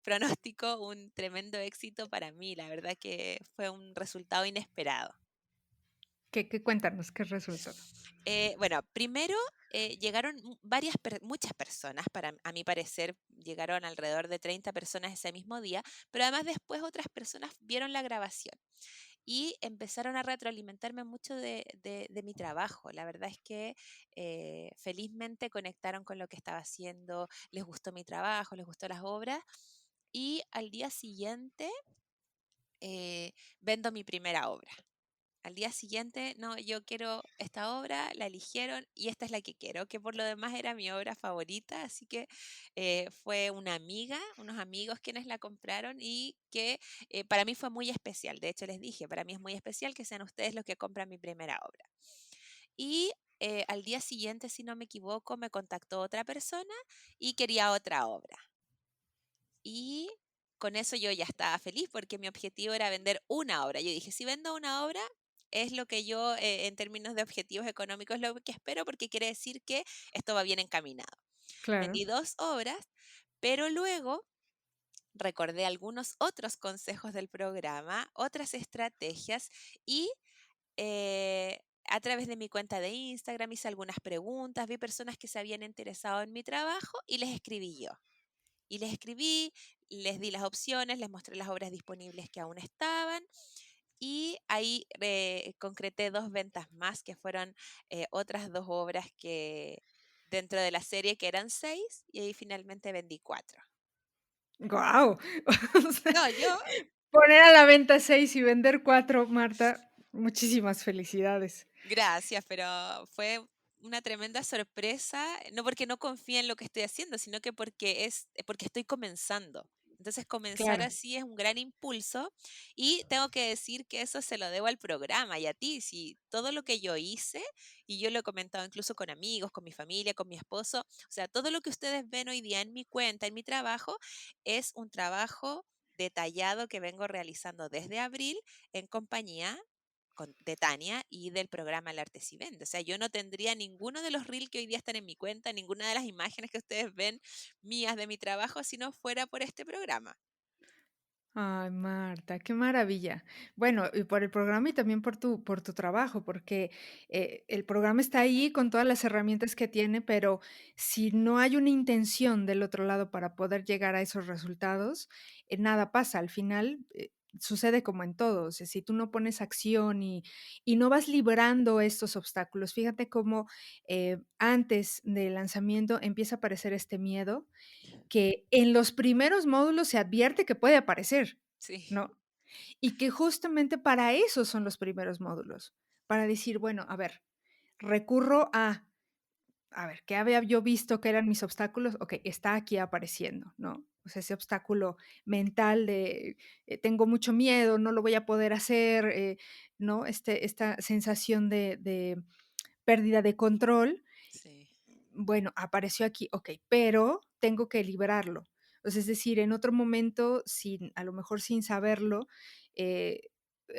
pronóstico, un tremendo éxito para mí. La verdad que fue un resultado inesperado. Cuéntanos qué resultó? Bueno, primero llegaron muchas personas, a mi parecer, llegaron alrededor de 30 personas ese mismo día, pero además después otras personas vieron la grabación y empezaron a retroalimentarme mucho de mi trabajo. La verdad es que felizmente conectaron con lo que estaba haciendo, les gustó mi trabajo, les gustó las obras y al día siguiente vendo mi primera obra. Al día siguiente, no, yo quiero esta obra, la eligieron y esta es la que quiero, que por lo demás era mi obra favorita, así que fue una amiga, unos amigos quienes la compraron y que para mí fue muy especial. De hecho, les dije, para mí es muy especial que sean ustedes los que compran mi primera obra. Y al día siguiente, si no me equivoco, me contactó otra persona y quería otra obra. Y con eso yo ya estaba feliz porque mi objetivo era vender una obra. Yo dije, si vendo una obra, es lo que yo, en términos de objetivos económicos, es lo que espero porque quiere decir que esto va bien encaminado. Claro. Vendí dos obras, pero luego recordé algunos otros consejos del programa, otras estrategias y a través de mi cuenta de Instagram hice algunas preguntas, vi personas que se habían interesado en mi trabajo y les escribí yo. Y les escribí, les di las opciones, les mostré las obras disponibles que aún estaban y ahí concreté dos ventas más, que fueron otras dos obras que dentro de la serie que eran 6 y ahí finalmente vendí 4. ¡Guau! O sea, No, yo Poner a la venta 6 y vender 4, Marta, muchísimas felicidades. Gracias, pero fue una tremenda sorpresa, no porque no confíe en lo que estoy haciendo, sino que porque estoy comenzando. Entonces, comenzar Claro. así es un gran impulso y tengo que decir que eso se lo debo al programa y a ti. Si todo lo que yo hice, y yo lo he comentado incluso con amigos, con mi familia, con mi esposo, o sea, todo lo que ustedes ven hoy día en mi cuenta, en mi trabajo, es un trabajo detallado que vengo realizando desde abril en compañía de Tania y del programa El Arte Si Vende. O sea, yo no tendría ninguno de los reels que hoy día están en mi cuenta, ninguna de las imágenes que ustedes ven mías de mi trabajo si no fuera por este programa. Ay, Marta, qué maravilla. Bueno, y por el programa y también por tu trabajo, porque, el programa está ahí con todas las herramientas que tiene, pero si no hay una intención del otro lado para poder llegar a esos resultados, nada pasa. Al final, sucede como en todo, o sea, si tú no pones acción y no vas librando estos obstáculos, fíjate cómo, antes del lanzamiento empieza a aparecer este miedo, que en los primeros módulos se advierte que puede aparecer, Sí, ¿no? Y que justamente para eso son los primeros módulos, para decir, bueno, a ver, recurro a ver, ¿qué había yo visto que eran mis obstáculos? Okey, está aquí apareciendo, ¿no? O sea, ese obstáculo mental de, tengo mucho miedo, no lo voy a poder hacer, ¿no? Esta sensación de pérdida de control, sí, bueno, apareció aquí, okey, pero tengo que librarlo. O sea, es decir, en otro momento, sin a lo mejor sin saberlo, eh,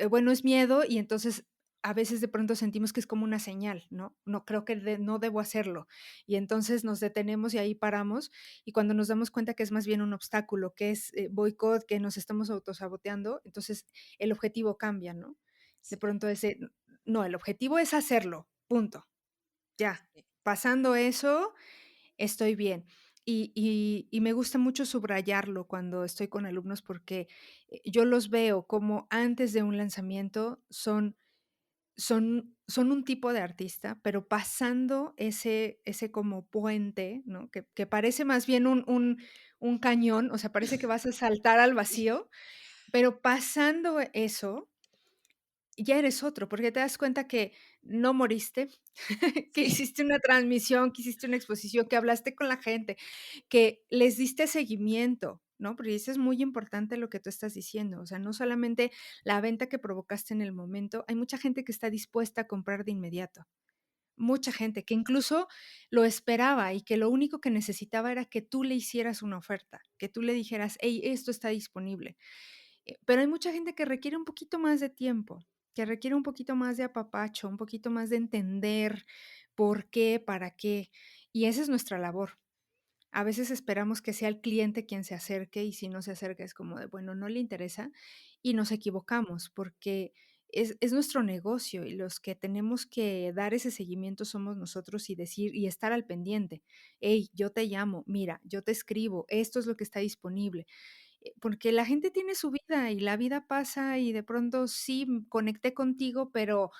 bueno, es miedo y entonces a veces de pronto sentimos que es como una señal, ¿no? No creo que no debo hacerlo. Y entonces nos detenemos y ahí paramos, y cuando nos damos cuenta que es más bien un obstáculo, que es, boicot, que nos estamos autosaboteando, entonces el objetivo cambia, ¿no? De sí, pronto ese, no, el objetivo es hacerlo, punto. Ya, sí, pasando eso, estoy bien. Y me gusta mucho subrayarlo cuando estoy con alumnos porque, yo los veo como antes de un lanzamiento son un tipo de artista, pero pasando ese como puente, ¿no? Que parece más bien un cañón, o sea, parece que vas a saltar al sí, vacío, pero pasando eso, ya eres otro, porque te das cuenta que no moriste, que sí, hiciste una transmisión, que hiciste una exposición, que hablaste con la gente, que les diste seguimiento, ¿no? Porque eso es muy importante lo que tú estás diciendo, o sea, no solamente la venta que provocaste en el momento, hay mucha gente que está dispuesta a comprar de inmediato, mucha gente que incluso lo esperaba y que lo único que necesitaba era que tú le hicieras una oferta, que tú le dijeras: "Hey, esto está disponible". Pero hay mucha gente que requiere un poquito más de tiempo, que requiere un poquito más de apapacho, un poquito más de entender por qué, para qué, y esa es nuestra labor. A veces esperamos que sea el cliente quien se acerque y si no se acerca es como de, bueno, no le interesa y nos equivocamos porque es nuestro negocio y los que tenemos que dar ese seguimiento somos nosotros y decir y estar al pendiente. Hey, yo te llamo, mira, yo te escribo, esto es lo que está disponible. Porque la gente tiene su vida y la vida pasa y de pronto sí, conecté contigo, pero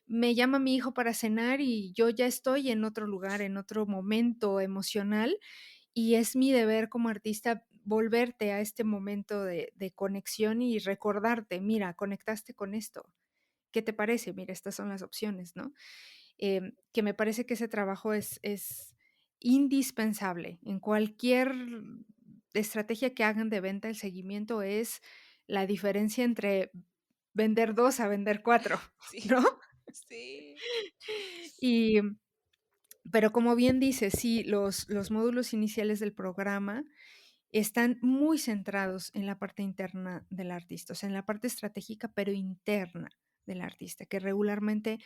me llama mi hijo para cenar y yo ya estoy en otro lugar, en otro momento emocional, y es mi deber como artista volverte a este momento de conexión y recordarte: "Mira, conectaste con esto, ¿qué te parece? Mira, estas son las opciones", ¿no? Que me parece que ese trabajo es indispensable. En cualquier estrategia que hagan de venta, el seguimiento es la diferencia entre vender 2 a vender 4, sí, ¿no? sí, Y, pero como bien dices, sí, los módulos iniciales del programa están muy centrados en la parte interna del artista, o sea, en la parte estratégica, pero interna del artista, que regularmente,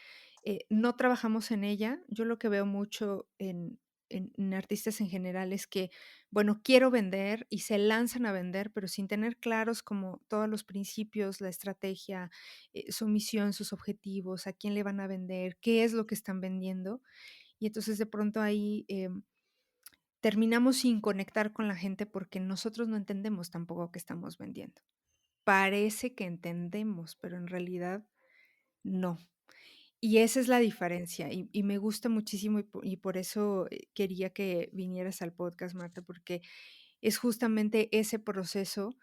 no trabajamos en ella. Yo lo que veo mucho en artistas en general es que, bueno, quiero vender y se lanzan a vender, pero sin tener claros como todos los principios, la estrategia, su misión, sus objetivos, a quién le van a vender, qué es lo que están vendiendo. Y entonces de pronto ahí, terminamos sin conectar con la gente porque nosotros no entendemos tampoco qué estamos vendiendo. Parece que entendemos, pero en realidad no. Y esa es la diferencia, y me gusta muchísimo, y por eso, quería que vinieras al podcast, Marta, porque es justamente ese proceso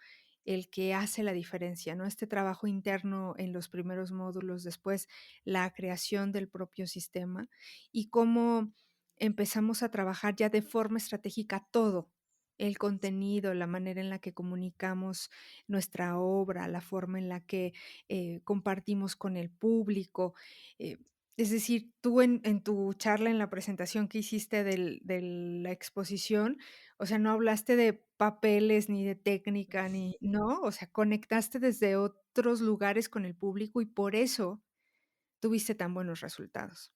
el que hace la diferencia, ¿no? Este trabajo interno en los primeros módulos, después la creación del propio sistema y cómo empezamos a trabajar ya de forma estratégica todo, el contenido, la manera en la que comunicamos nuestra obra, la forma en la que compartimos con el público. eh, es decir, tú en tu charla, en la presentación que hiciste de la exposición, o sea, no hablaste de papeles, ni de técnica, ni no, o sea, conectaste desde otros lugares con el público y por eso tuviste tan buenos resultados.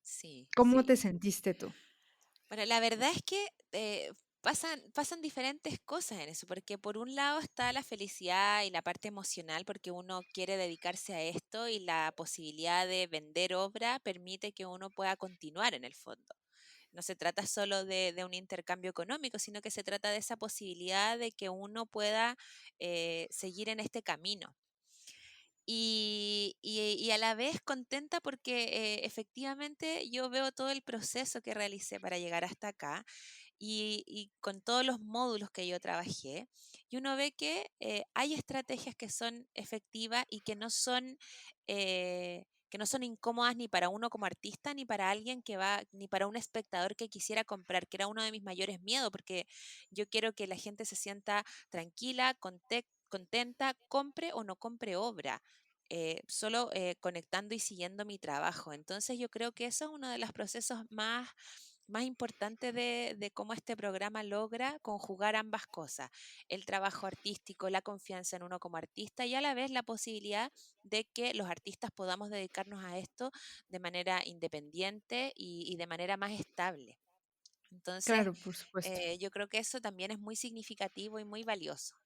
Sí, ¿Cómo sí. te sentiste tú? Bueno, la verdad es que pasan diferentes cosas en eso, porque por un lado está la felicidad y la parte emocional, porque uno quiere dedicarse a esto y la posibilidad de vender obra permite que uno pueda continuar en el fondo. No se trata solo de un intercambio económico, sino que se trata de esa posibilidad de que uno pueda seguir en este camino. Y a la vez contenta porque efectivamente yo veo todo el proceso que realicé para llegar hasta acá y con todos los módulos que yo trabajé, y uno ve que hay estrategias que son efectivas y que no son incómodas ni para uno como artista, ni para alguien que va, ni para un espectador que quisiera comprar, que era uno de mis mayores miedos, porque yo quiero que la gente se sienta tranquila, contenta, compre o no compre obra. Solo conectando y siguiendo mi trabajo. Entonces yo creo que eso es uno de los procesos más importante de cómo este programa logra conjugar ambas cosas, el trabajo artístico, la confianza en uno como artista y a la vez la posibilidad de que los artistas podamos dedicarnos a esto de manera independiente y de manera más estable. Entonces, Claro, por supuesto. yo creo que eso también es muy significativo y muy valioso.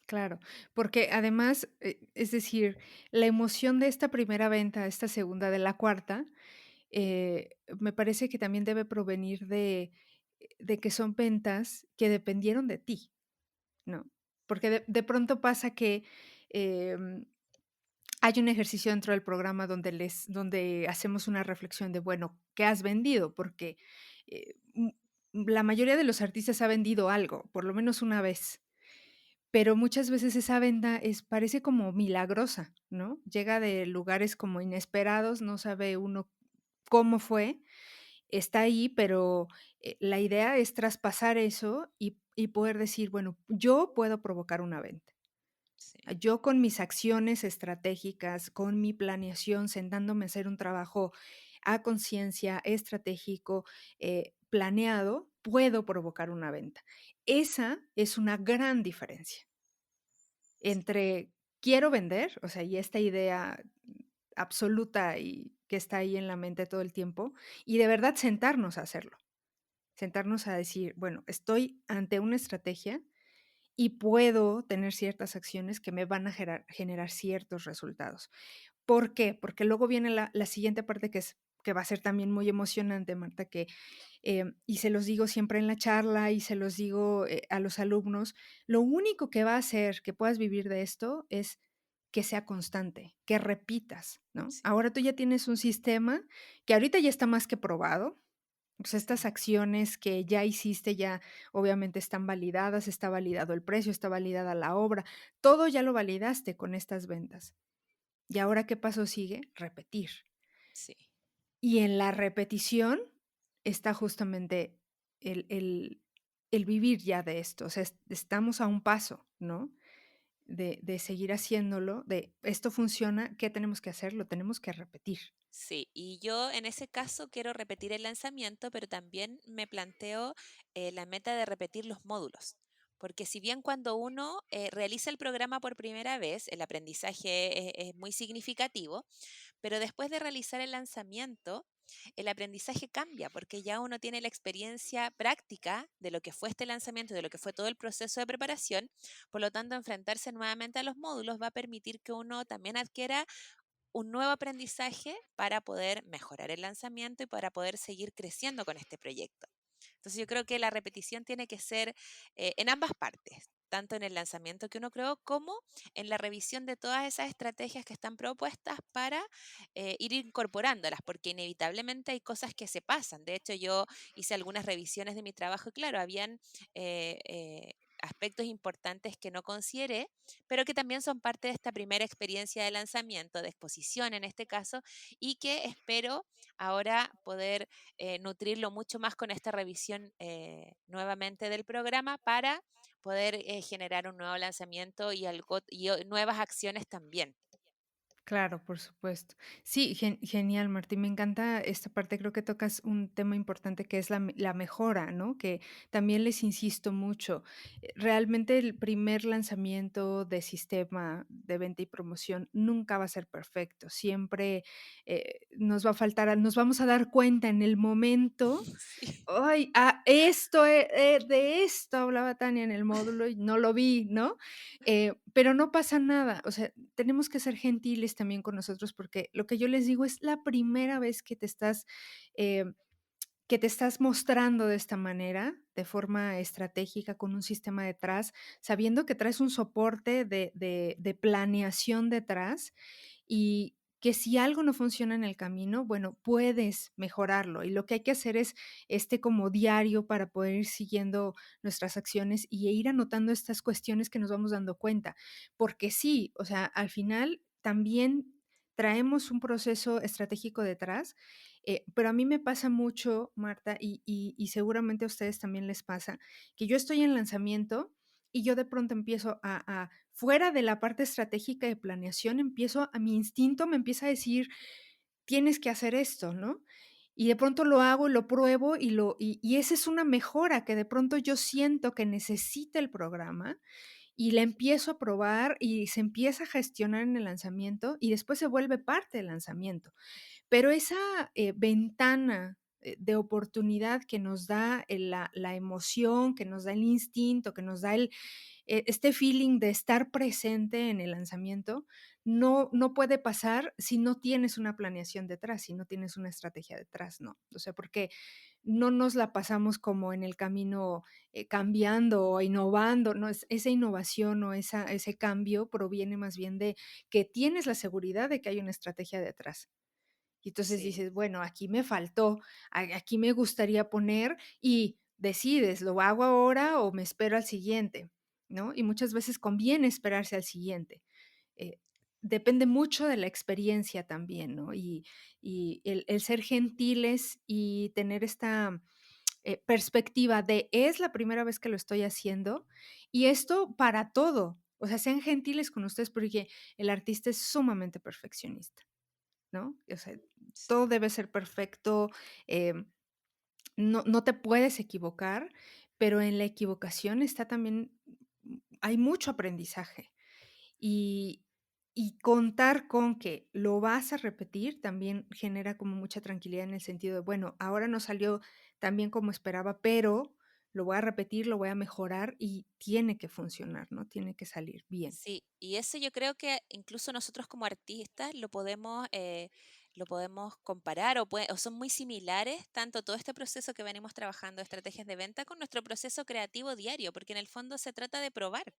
Claro, porque además, es decir, la emoción de esta primera venta, esta segunda, de la cuarta, me parece que también debe provenir de que son ventas que dependieron de ti, ¿no? Porque de pronto pasa que, em, hay un ejercicio dentro del programa donde hacemos una reflexión de, bueno, ¿qué has vendido? Porque, la mayoría de los artistas ha vendido algo, por lo menos una vez. Pero muchas veces esa venta parece como milagrosa, ¿no? Llega de lugares como inesperados, no sabe uno cómo fue, está ahí, pero, la idea es traspasar eso y poder decir: "Bueno, yo puedo provocar una venta". Sí, Yo con mis acciones estratégicas, con mi planeación, sentándome a hacer un trabajo a conciencia, estratégico, planeado, puedo provocar una venta. Esa es una gran diferencia sí, entre quiero vender, o sea, y esta idea absoluta y que está ahí en la mente todo el tiempo, y de verdad sentarnos a hacerlo, sentarnos a decir, bueno, estoy ante una estrategia y puedo tener ciertas acciones que me van a generar ciertos resultados. ¿Por qué? Porque luego viene la siguiente parte que va a ser también muy emocionante, Marta, y se los digo siempre en la charla y se los digo, a los alumnos, lo único que va a hacer que puedas vivir de esto es que sea constante, que repitas, ¿no? sí, Ahora tú ya tienes un sistema que ahorita ya está más que probado, pues estas sí, acciones que ya hiciste ya obviamente están validadas, está validado el precio, está validada la obra, todo ya lo validaste con estas ventas. ¿Y ahora qué paso sigue? Repetir. sí. Y en la repetición está justamente el el vivir ya de esto, o sea, estamos a un paso, ¿no? De seguir haciéndolo, de esto funciona, ¿qué tenemos que hacer? Lo tenemos que repetir. Sí, y yo en ese caso quiero repetir el lanzamiento, pero también me planteo la meta de repetir los módulos. Porque si bien cuando uno realiza el programa por primera vez, el aprendizaje es muy significativo, pero después de realizar el lanzamiento, el aprendizaje cambia, porque ya uno tiene la experiencia práctica de lo que fue este lanzamiento, de lo que fue todo el proceso de preparación. Por lo tanto, enfrentarse nuevamente a los módulos va a permitir que uno también adquiera un nuevo aprendizaje para poder mejorar el lanzamiento y para poder seguir creciendo con este proyecto. Entonces yo creo que la repetición tiene que ser en ambas partes, tanto en el lanzamiento que uno creó como en la revisión de todas esas estrategias que están propuestas para ir incorporándolas, porque inevitablemente hay cosas que se pasan. De hecho, yo hice algunas revisiones de mi trabajo y claro, habían aspectos importantes que no consideré, pero que también son parte de esta primera experiencia de lanzamiento, de exposición en este caso, y que espero ahora poder nutrirlo mucho más con esta revisión nuevamente del programa para poder generar un nuevo lanzamiento y, nuevas acciones también. Claro, por supuesto. Sí, genial, Martín. Me encanta esta parte. Creo que tocas un tema importante que es la mejora, ¿no? Que también les insisto mucho. Realmente el primer lanzamiento de sistema de venta y promoción nunca va a ser perfecto. Siempre nos va a faltar, nos vamos a dar cuenta en el momento. Sí, Ay, de esto hablaba Tania en el módulo y no lo vi, ¿no? Pero no pasa nada, o sea, tenemos que ser gentiles también con nosotros, porque lo que yo les digo es la primera vez eh, que te estás mostrando de esta manera, de forma estratégica, con un sistema detrás, sabiendo que traes un soporte de planeación detrás y que si algo no funciona en el camino, bueno, puedes mejorarlo. Y lo que hay que hacer es como diario para poder ir siguiendo nuestras acciones y ir anotando estas cuestiones que nos vamos dando cuenta. Porque sí, o sea, al final también traemos un proceso estratégico detrás, pero a mí me pasa mucho, Marta, y seguramente a ustedes también les pasa, que yo estoy en lanzamiento y yo de pronto empiezo fuera de la parte estratégica de planeación, mi instinto me empieza a decir, tienes que hacer esto, ¿no? Y de pronto lo hago y lo pruebo y esa es una mejora que de pronto yo siento que necesita el programa y la empiezo a probar y se empieza a gestionar en el lanzamiento y después se vuelve parte del lanzamiento. Pero esa, ventana, de oportunidad que nos da la emoción, que nos da el instinto, que nos da este feeling de estar presente en el lanzamiento, no puede pasar si no tienes una planeación detrás, si no tienes una estrategia detrás, ¿no? O sea, porque no nos la pasamos como en el camino, cambiando o innovando, ¿no? Esa innovación o ese cambio proviene más bien de que tienes la seguridad de que hay una estrategia detrás. Y entonces sí, dices, bueno, aquí me faltó, aquí me gustaría poner y decides, ¿lo hago ahora o me espero al siguiente? ¿No? Y muchas veces conviene esperarse al siguiente. Eh, Depende mucho de la experiencia también, ¿no? Y el ser gentiles y tener esta perspectiva de es la primera vez que lo estoy haciendo y esto para todo. O sea, sean gentiles con ustedes porque el artista es sumamente perfeccionista. ¿No? O sea, todo sí. debe ser perfecto, no te puedes equivocar, pero en la equivocación está también hay mucho aprendizaje. Y contar con que lo vas a repetir también genera como mucha tranquilidad en el sentido de, bueno, ahora no salió tan bien como esperaba, pero lo voy a repetir, lo voy a mejorar y tiene que funcionar, ¿no? Tiene que salir bien. Sí, y eso yo creo que incluso nosotros como artistas lo podemos comparar o son muy similares, tanto todo este proceso que venimos trabajando, estrategias de venta, con nuestro proceso creativo diario, porque en el fondo se trata de probar.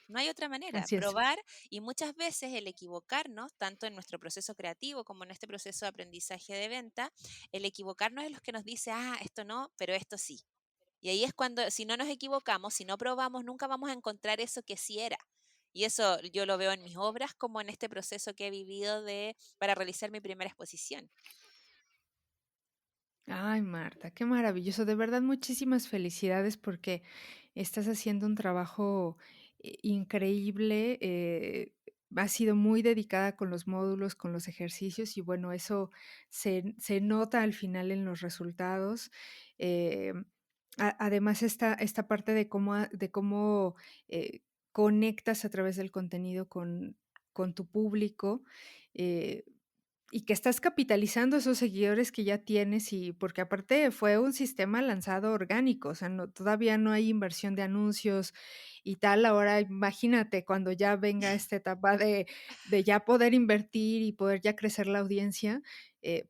No hay otra manera, Así es. probar y muchas veces el equivocarnos, tanto en nuestro proceso creativo como en este proceso de aprendizaje de venta, el equivocarnos es lo que nos dice, esto no, pero esto sí. Y ahí es cuando, si no nos equivocamos, si no probamos, nunca vamos a encontrar eso que sí era. Y eso yo lo veo en mis obras como en este proceso que he vivido para realizar mi primera exposición. Ay, Marta, qué maravilloso. De verdad, muchísimas felicidades porque estás haciendo un trabajo increíble. Has sido muy dedicada con los módulos, con los ejercicios y bueno, eso se nota al final en los resultados. Eh, Además, esta parte de cómo conectas a través del contenido con tu público. eh, y que estás capitalizando esos seguidores que ya tienes y porque aparte fue un sistema lanzado orgánico, o sea, todavía no hay inversión de anuncios y tal. Ahora imagínate cuando ya venga esta etapa de ya poder invertir y poder ya crecer la audiencia,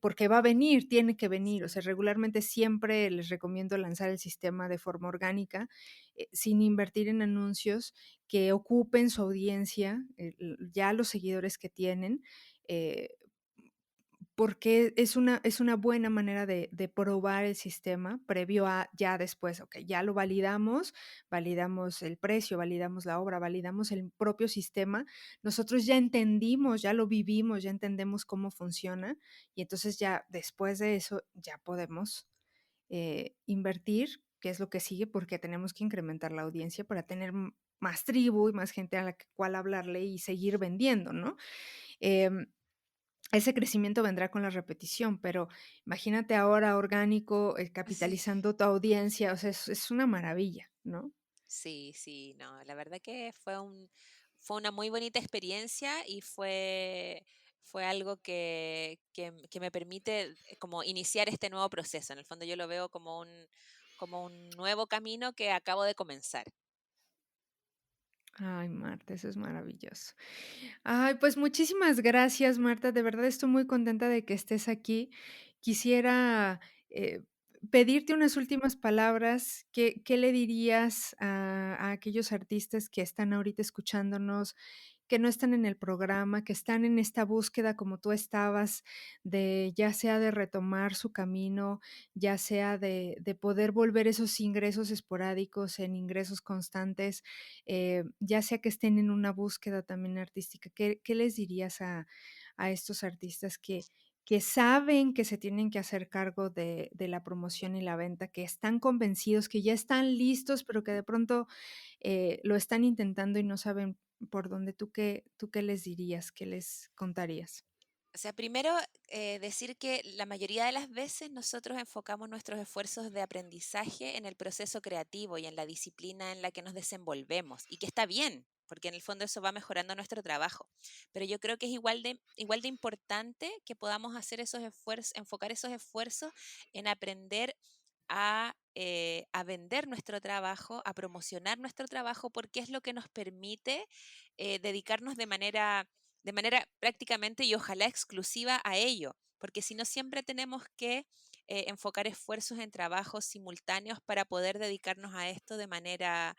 porque va a venir, tiene que venir. O sea, Sí. regularmente siempre les recomiendo lanzar el sistema de forma orgánica, sin invertir en anuncios que ocupen su audiencia, ya los seguidores que tienen. eh, porque es una buena manera de probar el sistema previo a ya después, okey, ya lo validamos, validamos el precio, validamos la obra, validamos el propio sistema. Nosotros ya entendimos, ya lo vivimos, ya entendemos cómo funciona, y entonces ya después de eso ya podemos, invertir, que es lo que sigue, porque tenemos que incrementar la audiencia para tener más tribu y más gente a la cual hablarle y seguir vendiendo, ¿no? Em, ese crecimiento vendrá con la repetición, pero imagínate ahora orgánico, Sí. capitalizando tu audiencia, o sea, es una maravilla, ¿no? Sí, sí, no, la verdad que fue una muy bonita experiencia y fue algo que me permite como iniciar este nuevo proceso. En el fondo yo lo veo como un nuevo camino que acabo de comenzar. Ay, Marta, eso es maravilloso. Ay, pues muchísimas gracias, Marta. De verdad estoy muy contenta de que estés aquí. Quisiera pedirte unas últimas palabras. ¿Qué le dirías a aquellos artistas que están ahorita escuchándonos, que no están en el programa, que están en esta búsqueda como tú estabas, de ya sea de retomar su camino, ya sea de poder volver esos ingresos esporádicos en ingresos constantes? Ya sea que estén en una búsqueda también artística, ¿qué les dirías a estos artistas que saben que se tienen que hacer cargo de la promoción y la venta, que están convencidos, que ya están listos, pero que de pronto, lo están intentando y no saben por dónde? ¿Tú qué les dirías? ¿Qué les contarías? O sea, primero, decir que la mayoría de las veces nosotros enfocamos nuestros esfuerzos de aprendizaje en el proceso creativo y en la disciplina en la que nos desenvolvemos, y que está bien, porque en el fondo eso va mejorando nuestro trabajo. Pero yo creo que es igual de importante que podamos hacer esos esfuerzos, enfocar esos esfuerzos en aprender a vender nuestro trabajo, a promocionar nuestro trabajo, porque es lo que nos permite dedicarnos de manera prácticamente y ojalá exclusiva a ello, porque si no siempre tenemos que enfocar esfuerzos en trabajos simultáneos para poder dedicarnos a esto de manera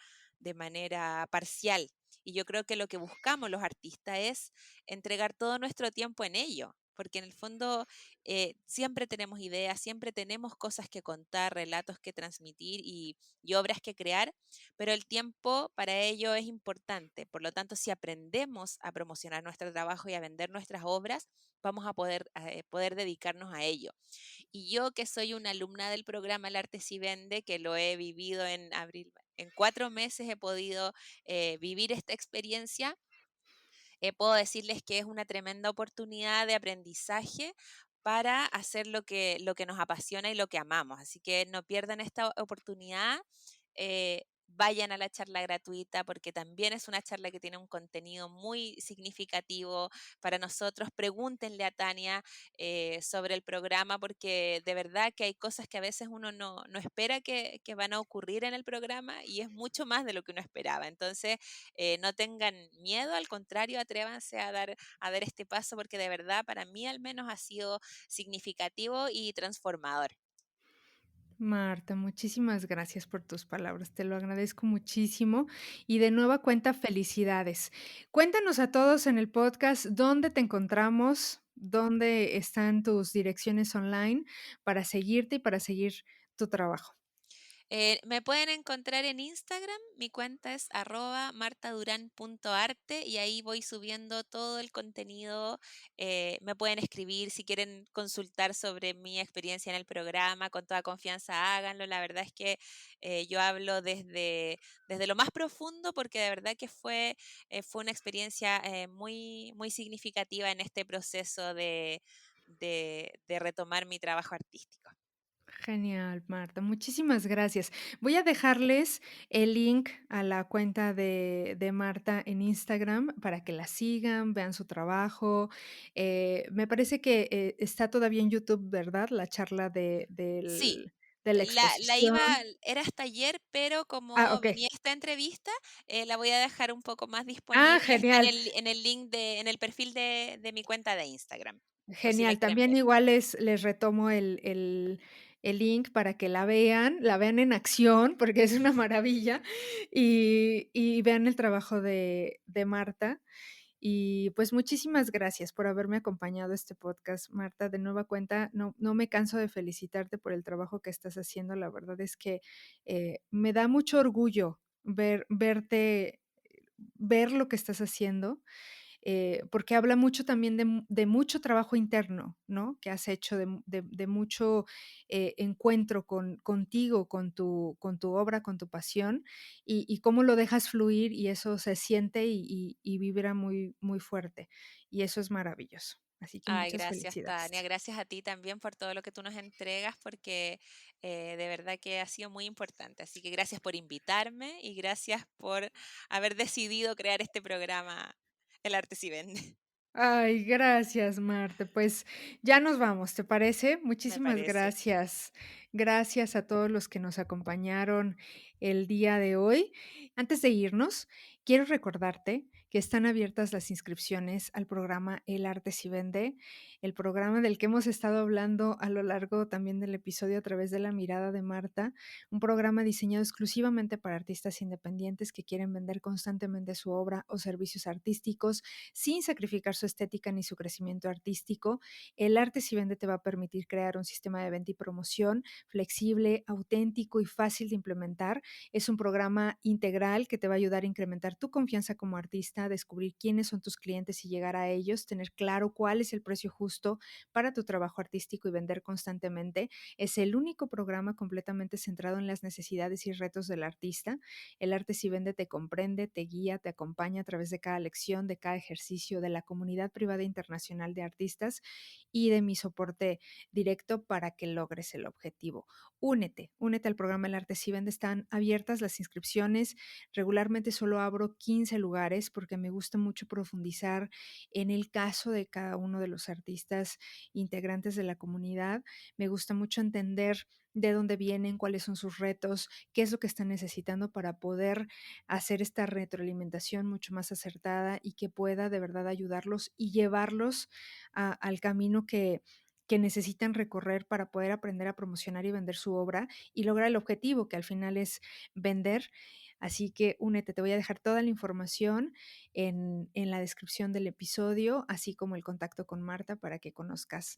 parcial. Y yo creo que lo que buscamos los artistas es entregar todo nuestro tiempo en ello, porque en el fondo siempre tenemos ideas, siempre tenemos cosas que contar, relatos que transmitir y obras que crear, pero el tiempo para ello es importante. Por lo tanto, si aprendemos a promocionar nuestro trabajo y a vender nuestras obras, vamos a poder dedicarnos a ello. Y yo que soy una alumna del programa El Arte Si Vende, que lo he vivido en abril, en 4 meses he podido vivir esta experiencia, puedo decirles que es una tremenda oportunidad de aprendizaje para hacer lo que nos apasiona y lo que amamos. Así que no pierdan esta oportunidad. Vayan a la charla gratuita porque también es una charla que tiene un contenido muy significativo para nosotros. Pregúntenle a Tania sobre el programa porque de verdad que hay cosas que a veces uno no espera que van a ocurrir en el programa y es mucho más de lo que uno esperaba. Entonces, no tengan miedo, al contrario, atrévanse a dar este paso porque de verdad para mí al menos ha sido significativo y transformador. Marta, muchísimas gracias por tus palabras, te lo agradezco muchísimo y de nueva cuenta felicidades. Cuéntanos a todos en el podcast dónde te encontramos, dónde están tus direcciones online para seguirte y para seguir tu trabajo. Me pueden encontrar en Instagram, mi cuenta es @martaduran.arte y ahí voy subiendo todo el contenido. Me pueden escribir si quieren consultar sobre mi experiencia en el programa, con toda confianza háganlo. La verdad es que yo hablo desde lo más profundo porque de verdad que fue una experiencia muy significativa en este proceso de retomar mi trabajo artístico. Genial, Marta, muchísimas gracias. Voy a dejarles el link a la cuenta de Marta en Instagram para que la sigan, vean su trabajo. Me parece que está todavía en YouTube, ¿verdad? La charla Sí, de la la iba exposición. era hasta ayer, pero Ah, como ok. vi esta entrevista, la voy a dejar un poco más Ah, disponible. Está genial. en el link en el perfil de mi cuenta de Instagram, por si la Genial, quieren también ver. igual les retomo el link para que la vean en acción, porque es una maravilla, y vean el trabajo de Marta. Y pues muchísimas gracias por haberme acompañado a este podcast, Marta. De nueva cuenta, no me canso de felicitarte por el trabajo que estás haciendo. La verdad es que me da mucho orgullo verte, ver lo que estás haciendo, porque habla mucho también de mucho trabajo interno, ¿no? Que has hecho, de mucho encuentro contigo, con tu obra, con tu pasión, y cómo lo dejas fluir y eso se siente y vibra muy, muy fuerte. Y eso es maravilloso. Así que Ay, muchas gracias, Tania. felicidades. Gracias a ti también por todo lo que tú nos entregas, porque de verdad que ha sido muy importante. Así que gracias por invitarme y gracias por haber decidido crear este programa, El Arte Si Vende. Ay, gracias, Marta. Pues ya nos vamos, ¿te parece? Me Muchísimas parece. gracias. Gracias a todos los que nos acompañaron el día de hoy. Antes de irnos, quiero recordarte que están abiertas las inscripciones al programa El Arte Si Vende, el programa del que hemos estado hablando a lo largo también del episodio a través de la mirada de Marta, un programa diseñado exclusivamente para artistas independientes que quieren vender constantemente su obra o servicios artísticos sin sacrificar su estética ni su crecimiento artístico. El Arte Si Vende te va a permitir crear un sistema de venta y promoción flexible, auténtico y fácil de implementar. Es un programa integral que te va a ayudar a incrementar tu confianza como artista, descubrir quiénes son tus clientes y llegar a ellos, tener claro cuál es el precio justo para tu trabajo artístico y vender constantemente. Es el único programa completamente centrado en las necesidades y retos del artista. El Arte Si Vende te comprende, te guía, te acompaña a través de cada lección, de cada ejercicio, de la comunidad privada internacional de artistas y de mi soporte directo para que logres el objetivo. Únete al programa El Arte Si Vende. Están abiertas las inscripciones. Regularmente solo abro 15 lugares porque me gusta mucho profundizar en el caso de cada uno de los artistas integrantes de la comunidad. Me gusta mucho entender de dónde vienen, cuáles son sus retos, qué es lo que están necesitando para poder hacer esta retroalimentación mucho más acertada y que pueda de verdad ayudarlos y llevarlos al camino que necesitan recorrer para poder aprender a promocionar y vender su obra y lograr el objetivo, que al final es vender. Así que únete, te voy a dejar toda la información en la descripción del episodio, así como el contacto con Marta para que conozcas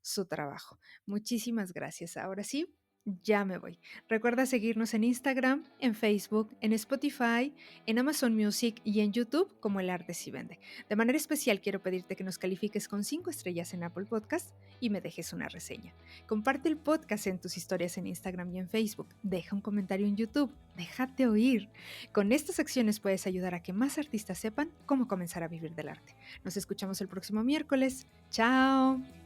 su trabajo. Muchísimas gracias. Ahora sí, ya me voy. Recuerda seguirnos en Instagram, en Facebook, en Spotify, en Amazon Music y en YouTube como El Arte Si Vende. De manera especial quiero pedirte que nos califiques con 5 estrellas en Apple Podcast y me dejes una reseña. Comparte el podcast en tus historias en Instagram y en Facebook. Deja un comentario en YouTube. Déjate oír. Con estas acciones puedes ayudar a que más artistas sepan cómo comenzar a vivir del arte. Nos escuchamos el próximo miércoles. ¡Chao!